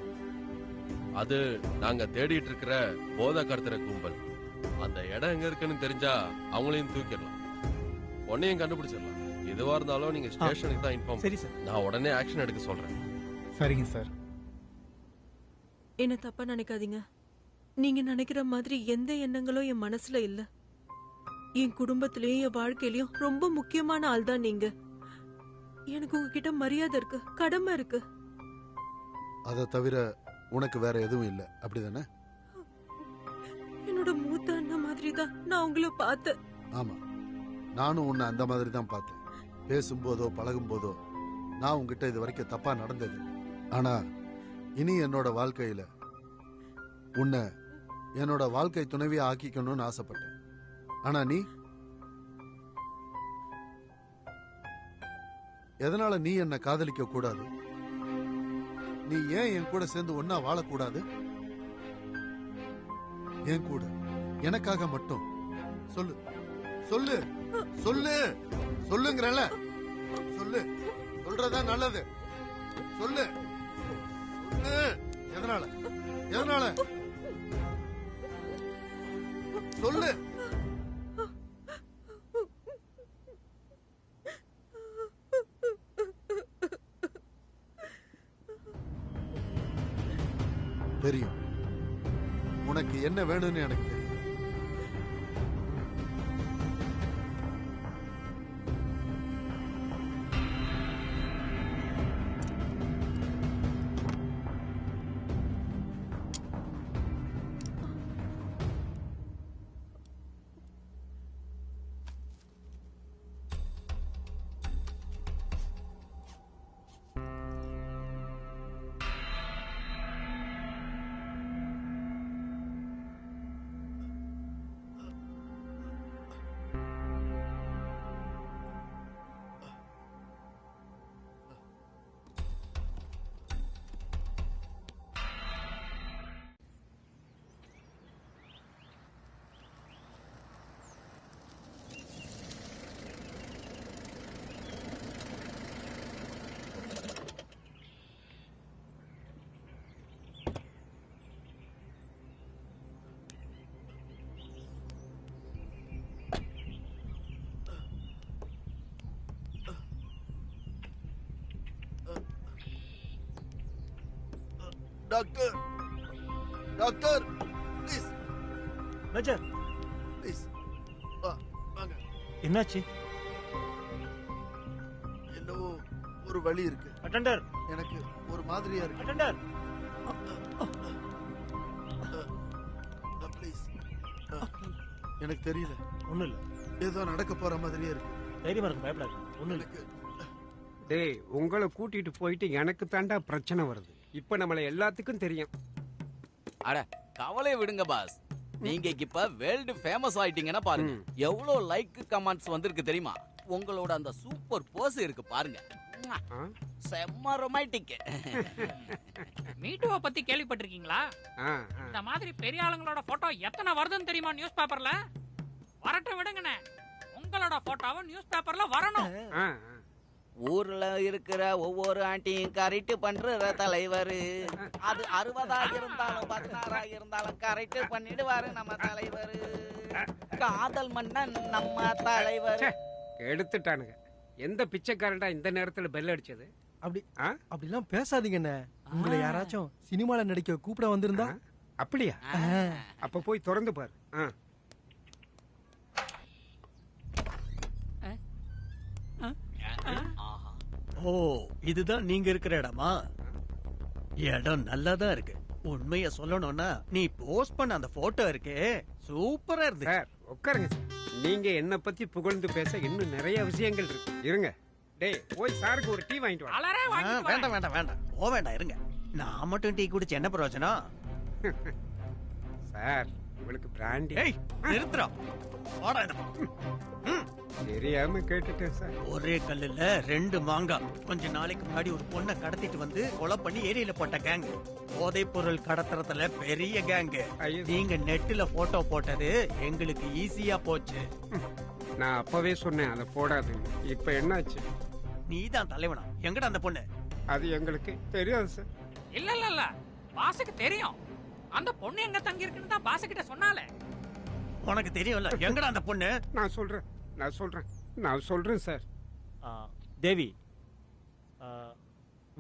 அது நாங்க தேடிட்டு இருக்கிற போதை கடத்துற கும்பல். அந்த இடம் எங்க இருக்குன்னு தெரிஞ்சா அவங்களையும் தூக்கிடலாம். உன்னையும் கண்டுபிடிச்சிடலாம். எதுவா இருந்தாலும் நீங்க ஸ்டேஷனுக்கு தான் இன்ஃபார்ம். சரி சார். நான் உடனே ஆக்ஷன் எடுக்க சொல்றேன். சரிங்க சார். என்ன தப்பா நினைக்காதீங்க. நீங்க நினைக்கிற மாதிரி எந்த எண்ணங்களும் என் மனசுல இல்ல. என் குடும்பத்திலயும் என் வாழ்க்கையிலயும் ரொம்ப முக்கியமான ஆள் தான் நீங்க. எனக்கு உங்ககிட்ட மரியாதை இருக்கு, கடமை இருக்கு. அதை தவிர உனக்கு வேற எதுவும் இல்ல, அப்படிதானே? என்னோட மூத்த அண்ணன் மாதிரி தான் நான் உங்களை பார்த்தேன். ஆமா, நானும் உன்னை அந்த மாதிரி தான் பார்த்தேன். பேசும்போதோ பழகும் போதோ நான் உங்ககிட்ட இது வரைக்கும் தப்பா நடந்தது. ஆனா இனி என்னோட வாழ்க்கையில உன்னை என்னோட வாழ்க்கை துணைவியா ஆக்கிக்கணும்னு ஆசைப்பட்டேன். ஆனா நீ எதனால நீ என்ன காதலிக்க கூடாது? நீ ஏன் என் கூட சேர்ந்து ஒன்னா வாழக்கூடாது? என் கூட எனக்காக மட்டும் சொல்லு சொல்லு சொல்லு சொல்லுங்கறல. சொல்லு, சொல்றதா நல்லது. சொல்லு சொல்லு. எதனால எதனால சொல்லு. தெரியும் உனக்கு என்ன வேணும்னு எனக்கு தெரியும். Doctor doctor please major please வாங்க. என்னாச்சு? என்னவோ ஒரு வலி இருக்கு. அட்டெண்டர், எனக்கு ஒரு மாதிரியா இருக்கு. Attender, please. எனக்கு தெரியல. ஒண்ணும் இல்ல. ஏதோ நடக்க போற மாதிரியே இருக்கு. தைரியமா இருக்கு, பயப்படாது. ஒண்ணும் இல்ல. டேய், உங்களை கூட்டிட்டு போயிட்டு எனக்கு தாண்டா பிரச்சனை வருது. இப்ப நம்மள எல்லாத்துக்கும் தெரியும். அட கவலையை விடுங்க பாஸ். நீங்க இப்ப வேர்ல்டு ஃபேமஸ் ஆயிட்டீங்கன்னா பாருங்க. எவ்வளவு லைக் கமெண்ட்ஸ் வந்திருக்கு தெரியுமா? உங்களோட அந்த சூப்பர் போஸ் இருக்கு பாருங்க. செம்ம ரொமான்டிக். மீட்டுவ பத்தி கேள்விப்பட்டிருக்கீங்களா? இந்த மாதிரி பெரிய ஆளுங்களோட போட்டோ எத்தனை வருதுன்னு தெரியுமா நியூஸ் பேப்பர்ல? வரட்டும் விடுங்கண்ணே, உங்களோட போட்டோவும் நியூஸ் பேப்பர்ல வரணும். ஊர்ல இருக்கிற ஒவ்வொரு ஆண்டியும் கரெக்ட் பண்ற தலைவர். அது 60 இருந்தாலும் 16 இருந்தாலும் கரெக்ட் பண்ணிடுவாரு நம்ம தலைவர். காதல் மன்னன் நம்ம தலைவர். எடுத்துட்டானுங்க. எந்த பிச்சைக்காரன்டா இந்த நேரத்துல பெல் அடிச்சது? அப்படிலாம் பேசாதீங்கண்ணே. உங்களை யாராச்சும் சினிமால நடிக்க கூப்பிட வந்திருந்தா? அப்படியா? அப்ப போய் திறந்து பாரு. ஓ, இதுதான் நீங்க இருக்கிற இடமா? இடம் நல்லாதான் இருக்கு. உண்மைய சொல்லணும்னா நீ போஸ்ட் பண்ண அந்த போட்டோ இருக்கே, சூப்பரா இருக்கு. சார் உட்காருங்க சார். நீங்க என்ன பத்தி புகழ்ந்து பேச இன்னும் நிறைய விஷயங்கள் இருக்கு. இருங்க. டேய், போய் சாருக்கு ஒரு டீ வாங்கிட்டு வா. வேண்டாம் வேண்டாம் வேண்டாம், ஓ வேண்டாம், இருங்க. நான் மட்டும் டீ குடிச்சு என்ன பிரயோஜனம்? சார் உங்களுக்கு பிராண்டி. ஏய், நிறுத்துறா. வாடா இந்த தெரியாம கேட்டுட்டேன் சார். ஒரே கல்லுல 2 மாங்காய். கொஞ்ச நாளைக்கு முன்னாடி ஒரு பொண்ணை கடத்திட்டு வந்து கொலை பண்ணி ஏரியில போட்ட கேங். போதைப் பொருள் கடத்துறதுல பெரிய கேங். நீங்க நெட்ல போட்டோ போட்டது எங்களுக்கு ஈஸியா போச்சு. நான் அப்பவே சொன்னேன் அதை போடாதுன்னு. இப்ப என்னாச்சு? நீதான் தலைவனா? எங்கடா அந்த பொண்ணு? அது எங்களுக்கு தெரியாது சார். இல்ல இல்ல இல்ல, பாஸுக்கு தெரியும். அந்த பொண்ணு எங்க தங்கி இருக்குன்னு தான் பாஸ் கிட்ட சொன்னாலே. உனக்கு தெரியும்ல, எங்கடா அந்த பொண்ணு? நான் சொல்றேன் சார். தேவி,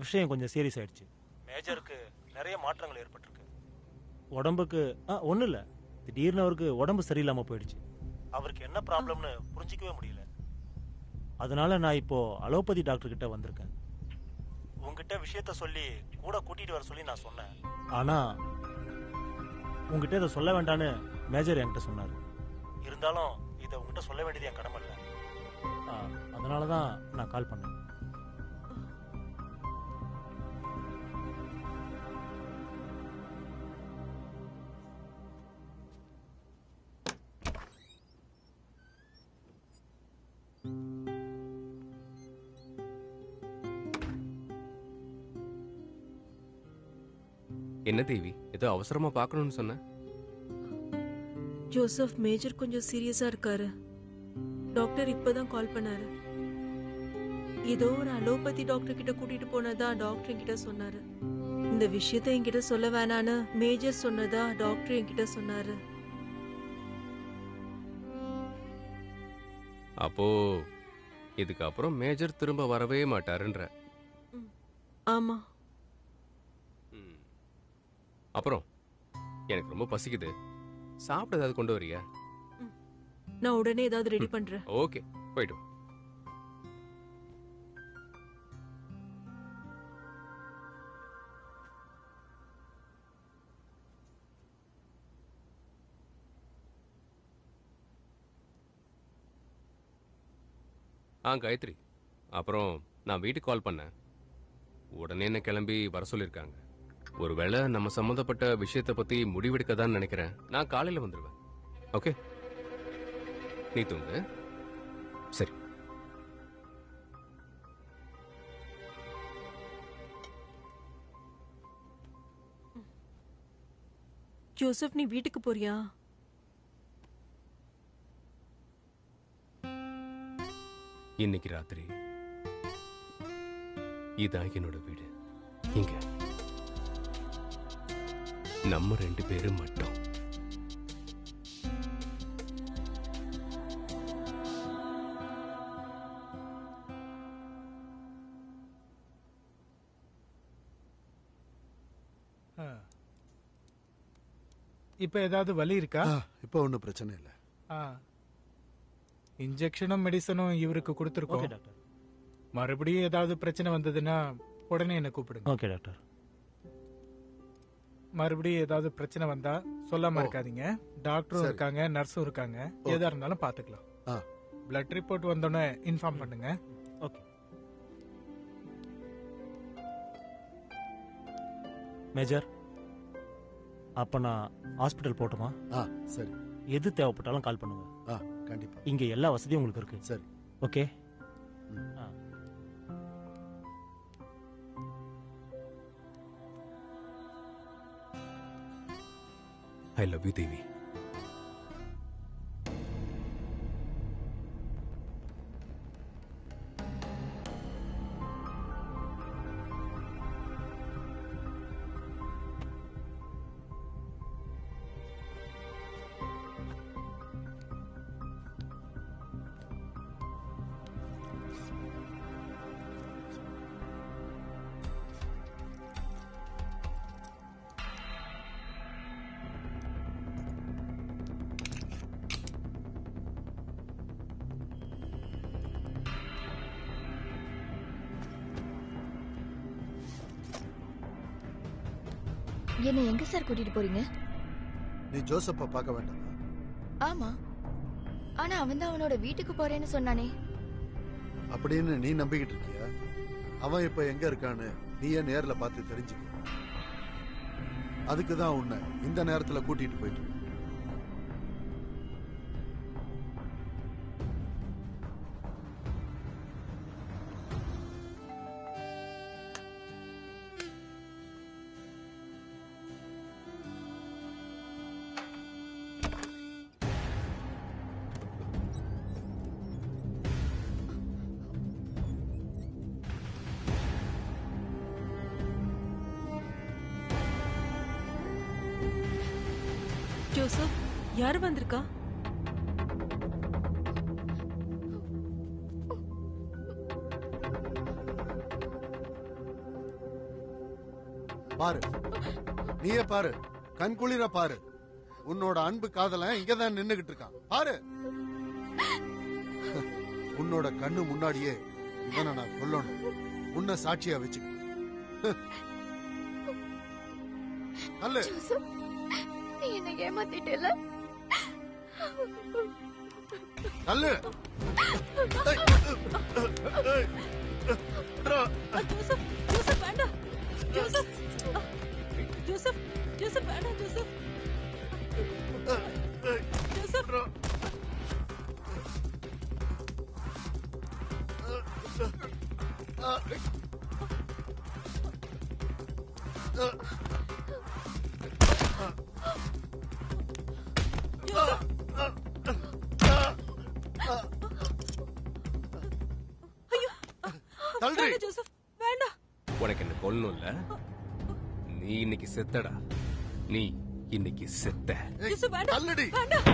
விஷயம் கொஞ்சம் சீரியஸ் ஆயிடுச்சு. மேஜருக்கு நிறைய மாற்றங்கள் ஏற்பட்டிருக்கு. உடம்புக்கு ஒன்றும் இல்லை, திடீர்னு அவருக்கு உடம்பு சரியில்லாமல் போயிடுச்சு. அவருக்கு என்ன ப்ராப்ளம்னு புரிஞ்சிக்கவே முடியல. அதனால நான் இப்போ அலோபதி டாக்டர் கிட்ட வந்திருக்கேன். உங்ககிட்ட விஷயத்த சொல்லி கூட கூட்டிட்டு வர சொல்லி நான் சொன்னேன். ஆனா உங்ககிட்ட இதை சொல்ல வேண்டான்னு மேஜர் என்கிட்ட சொன்னார். இருந்தாலும் இதை உங்ககிட்ட சொல்ல வேண்டியது என் கடமை இல்லை. அதனால தான் நான் கால் பண்ணேன். என்ன தேவி, ஏதோ அவசரமா பார்க்கணும்னு சொன்ன? ஜோசப், மேஜர் கொஞ்சம் சீரியஸா இருக்காரு. டாக்டர் இப்பதான் கால் பண்ணாரு. ஏதோ ஒரு அலோபதி டாக்டர் கிட்ட கூட்டிட்டு போனதா டாக்டர் என்கிட்ட சொன்னாரு. இந்த விஷயத்த என்கிட்ட சொல்ல வேணான்னு மேஜர் சொன்னதா டாக்டர் என்கிட்ட சொன்னாரு. அப்போ இதுக்கப்புறம் மேஜர் திரும்ப வரவே மாட்டாருன்ற? ஆமா. அப்புறம் எனக்கு ரொம்ப பசிக்குது, சாப்பிட ஏதாவது கொண்டு வரியா? நான் உடனே ஏதாவது ரெடி பண்றேன். ஓகே, போயிட்டு. காயத்ரி, அப்புறம் நான் வீட்டுக்கு கால் பண்ணேன். உடனே என்ன கிளம்பி வர சொல்லியிருக்காங்க. ஒருவேளை நம்ம சம்மந்தப்பட்ட விஷயத்தை பத்தி முடிவெடுக்க தான் நினைக்கிறேன். நான் காலையில வந்துடுவேன். ஓகே, நீ தூங்கு. சரி. ஜோசப், நீ வீட்டுக்கு போறியா? இன்னைக்கு ராத்திரி இதான் என்னோட வீடு. இங்க நம்ம 2 பேரும் மட்டும். இப்ப ஏதாவது வலி இருக்கா? இப்போ ஒன்றும் பிரச்சனை இல்லை. இன்ஜெக்ஷனும் மெடிசனும் இவருக்கு கொடுத்துருக்கோம். மறுபடியும் ஏதாவது பிரச்சனை வந்ததுன்னா உடனே என்ன கூப்பிடுங்க. Okay doctor. மறுபடியும் ஏதாவது பிரச்சனை வந்தா சொல்லாம இருக்காதீங்க. டாக்டரும் இருக்காங்க, நர்ஸும் இருக்காங்க. எதா இருந்தாலும் பாத்துக்கலாம். பிளட் ரிப்போர்ட் வந்தோடனே இன்ஃபார்ம் பண்ணுங்க. ஓகே மேஜர், அப்ப நான் ஹாஸ்பிட்டல் போட்டுமா? சரி. எது தேவைப்பட்டாலும் கால் பண்ணுங்க. கண்டிப்பா. இங்க எல்லா வசதியும் உங்களுக்கு இருக்கு. சரி. ஓகே. ஐ லவ் யூ தேவி. என்ன எங்க சார் கூட்டிட்டு போறீங்க? நீ ஜோசப்ப பார்க்க வேண்டாம். ஆமா, ஆனா அவன் தான் அவனோட வீட்டுக்கு போறேன்னு சொன்னானே. அப்படின்னு நீ நம்பிக்கிட்டு இருக்கியா? அவன் இப்ப எங்க இருக்கான்னு நீயே நேர்ல பார்த்து தெரிஞ்சுக்க. அதுக்குதான் உன்னை இந்த நேரத்துல கூட்டிட்டு போயிட்டு. ஜோசப், யார் வந்திருக்கா? பாரு, நீயே பாரு, கண் குளிர பாரு. உன்னோட அன்பு காதலன் இங்கதான் நின்னுகிட்டு இருக்கான் பாரு. உன்னோட கண்ணு முன்னாடியே இவனை நான் கொல்லணும். உன்னை சாட்சியா வச்சுக்க. அல்ல, நீ என்ன ஏமாத்திட்டல. அல்ல, ஜோசப், ஜோசப் வேண்டாம். ஜோசப், ஜோசப், ஜோசப் வேண்டாம். Joseph, Joseph. ஜோசப் வேண்டாம். உனக்கு என்ன கொல்லணும்ல? நீ இன்னைக்கு செத்தடா. நீ இன்னைக்கு செத்த. ஜோசப் வேண்டாம். வேண்டாம்.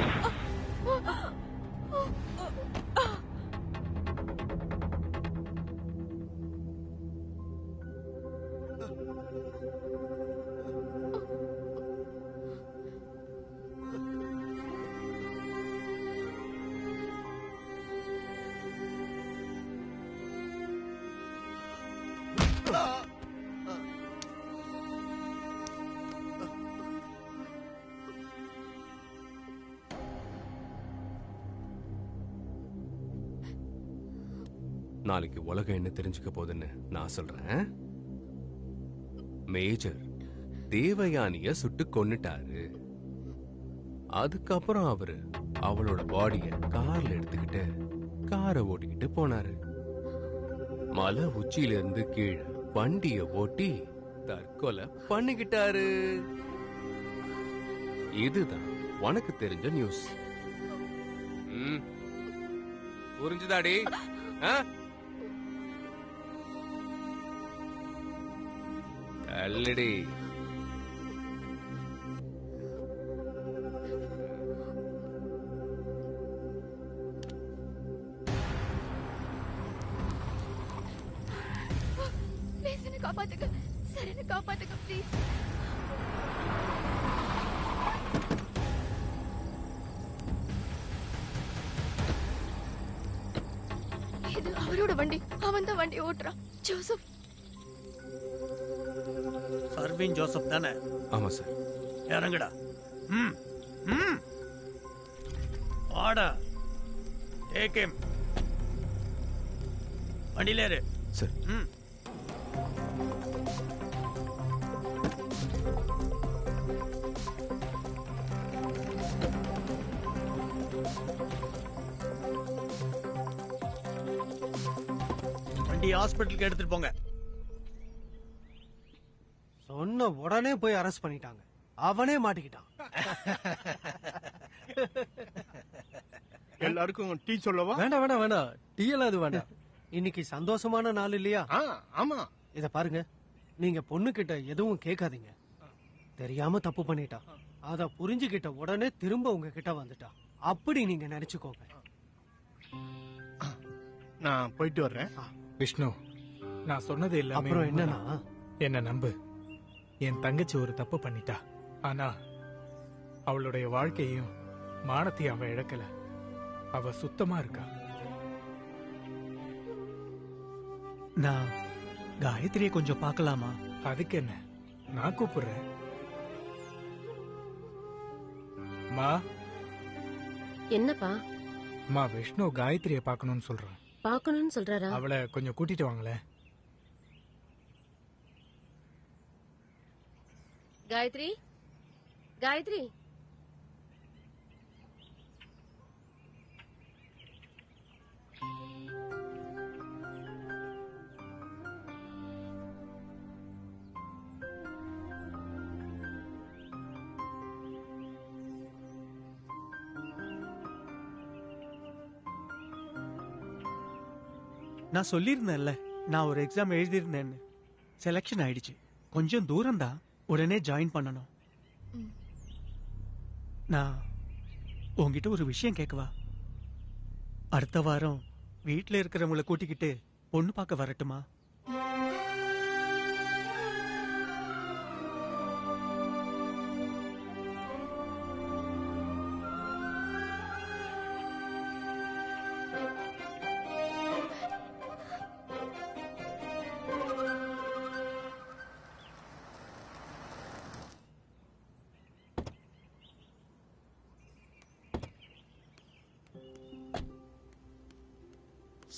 நாளைக்கு உலகம் என்ன தெரிஞ்சுக்க போகுதுன்னு நான் சொல்றேன். மேஜர் தேவயானிய சுட்டு கொன்னுட்டாரு. அதுக்கப்புறம் அவரு அவளோட பாடிய கார்ல எடுத்துக்கிட்டு காரை ஓட்டிக்கிட்டு போனாரு. மலை உச்சியில இருந்து கீழே வண்டிய ஓட்டி தற்கொலை பண்ணிக்கிட்டாரு. இதுதான் உனக்கு தெரிஞ்ச நியூஸ். புரிஞ்சுதாடி? அல்லடி ப்ளீஸ் என்ன காப்பாத்துங்க சார், என்ன காப்பாத்துங்க ப்ளீஸ். இது அவரோட வண்டி. அவன் தான் வண்டி ஓட்டுறான். ஜோசப். சர்வின் ஜோசப் தானே? ஆமா சார். இறங்குடா. ம் ம் வாடா. Take him. வண்டியில ஏறு. சார். ம் வண்டி ஹாஸ்பிட்டலுக்கு எடுத்துட்டு போங்க. சொன்ன உடனே போய் அரெஸ்ட் பண்ணிட்டாங்க. அவனே மாட்டிக்கிட்டான். எல்லாருக்கும் டீ சொல்லவா? வேண்டாம் வேண்டாம் வேண்டாம், டீ எல்லாம் அது வேண்டாம். இன்னைக்கு சந்தோஷமான நாள் இல்லையா? ஆமா. இத பாருங்க, நீங்க பொண்ணு கிட்ட எதுவும் கேட்காதீங்க. தெரியாம தப்பு பண்ணிட்டா, அத புரிஞ்சுகிட்ட உடனே திரும்ப உங்க கிட்ட வந்துட்டா. அப்படி நீங்க நினைச்சுக்கோங்க. நான் போயிட்டு வர்றேன். விஷ்ணு, நான் சொன்னது எல்லாமே அப்புறம் என்னன்னா, உண்மைதான். என்ன நம்பு. என் தங்கச்சி ஒரு தப்பு பண்ணிட்டா. ஆனா அவளுடைய வாழ்க்கையும் மானத்தையும் அவ இழக்கல. அவ சுத்தமா இருக்கா. நான் காயத்ரியை கொஞ்சம் பார்க்கலாமா? அதுக்கு என்ன, நான் கூப்பிடுறேன். மா. என்னப்பா? மா, விஷ்ணு காயத்ரியை பார்க்கணும்னு சொல்றான். பார்க்கணும்னு சொல்றாரா? அவளை கொஞ்சம் கூட்டிட்டு வாங்களேன். காயத்ரி, காயத்ரி. நான் சொல்லியிருந்தேன்ல, நான் ஒரு எக்ஸாம் எழுதியிருந்தேன்னு. செலக்ஷன் ஆயிடுச்சு. கொஞ்சம் தூரம் தான், உடனே ஜாயின் பண்ணணும். நான் உங்ககிட்ட ஒரு விஷயம் கேட்கவா? அடுத்த வாரம் வீட்டில் இருக்கிறவங்கள கூட்டிக்கிட்டு பொண்ணு பார்க்க வரட்டுமா?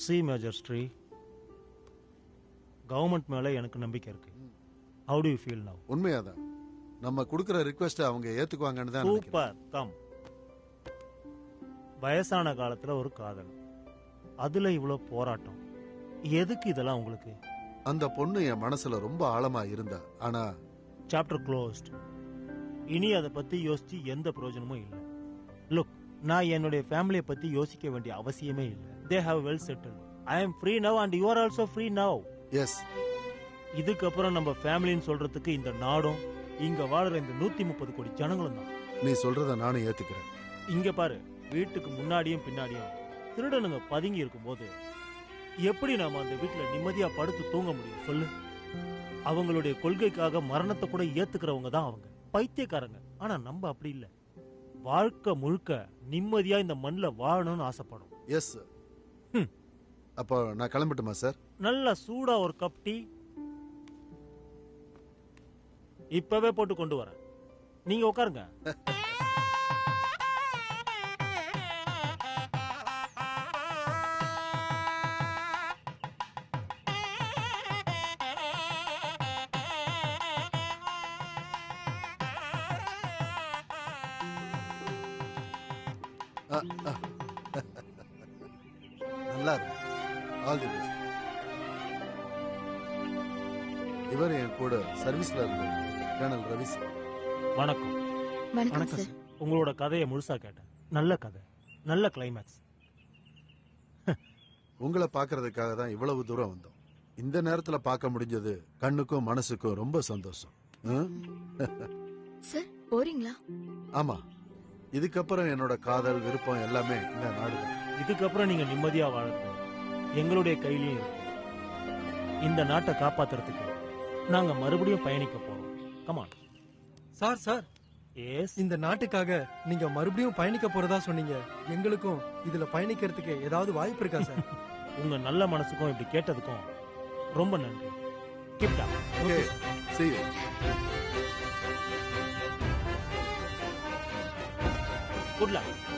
சி மேஜர் ஸ்ரீ, கவர்மெண்ட் மேல எனக்கு நம்பிக்கை இருக்கு. ஹவு டு யூ ஃபீல் நவ? உண்மையாதான். நம்ம கொடுக்கிற ரிக்வெஸ்ட் அவங்க ஏத்துக்குவாங்கன்னு தான் நினைக்கிறேன். சூப்பர். கம். வயசான காலத்துல ஒரு காதல், அதுல இவ்வளவு போராட்டம், எதுக்கு இதெல்லாம் உங்களுக்கு? அந்த பொண்ணு என் மனசுல ரொம்ப ஆழமா இருந்தா. ஆனா சாப்டர் க்ளோஸ்ட். இனி அதை பத்தி யோசிச்சு எந்த பிரயோஜனமும் இல்லை. லுக், நான் என்னுடைய ஃபேமிலியை பத்தி யோசிக்க வேண்டிய அவசியமே இல்லை. They have well settled. I am free now and you are also free now. Yes. இதுக்கப்புறம் நம்ம ஃபேமிலின்னு சொல்றதுக்கு இந்த நாடும் இங்க வாழுற இந்த 130 கோடி ஜனங்களும் தான். நீ சொல்றத நானும் ஏத்துக்கிறேன். இங்க பாரு, வீட்டுக்கு முன்னாடியும் பின்னாடியும் திருடனுங்க பதுங்கி இருக்கும்போது எப்படி நாம அந்த வீட்டுல நிம்மதியா படுத்து தூங்க முடியும் சொல்லு? அவங்களுடைய கொள்கைக்காக மரணத்தை கூட ஏத்துக்கிறவங்க தான் அவங்க. பைத்தியக்காரங்க. ஆனா நம்ம அப்படி இல்லை. வாழ்க்கை முழுக்க நிம்மதியா இந்த மண்ணில் வாழணும்னு ஆசைப்படும். எஸ். அப்போ நான் கிளம்பட்டுமா சார்? நல்ல சூடா ஒரு கப் டீ இப்பவே போட்டு கொண்டு வரேன். நீங்க உட்காருங்க. நல்லா இருக்கு. All the best. இவர் என் கூட சர்வீஸ்ல இருந்தார், கர்னல் ரவி சார். வணக்கம். வணக்கம் சார். உங்களோட கதையை முழுசா கேட்டேன். நல்ல கதை, நல்ல கிளைமேக்ஸ். உங்களை பார்க்கறதுக்காக தான் இவ்வளவு தூரம் வந்தோம். இந்த நேரத்துல பார்க்க முடிஞ்சது கண்ணுக்கும் மனசுக்கும் ரொம்ப சந்தோஷம். சார், போறீங்களா? ஆமா, இதுக்கப்புறம் என்னோட காதல் விருப்பம் எல்லாமே இந்த நாடுதான். இதுக்கப்புறம் நீங்க நிம்மதியா வாழறது எங்களுடைய கையிலயும் இருக்கு. இந்த நாட்டை காப்பாத்துறதுக்கு நாங்க மறுபடியும் பயணிக்க போறோம். Come on sir. சார், எஸ், இந்த நாட்டுக்காக நீங்க மறுபடியும் பயணிக்க போறதா சொன்னீங்க. எங்களுக்கும் இதுல பயணிக்கிறதுக்கு ஏதாவது வாய்ப்பு இருக்கா சார்? உங்க நல்ல மனசுக்கும் இப்படி கேட்டதுக்கும் ரொம்ப நன்றி. கிப்டா. Okay see you. Good luck.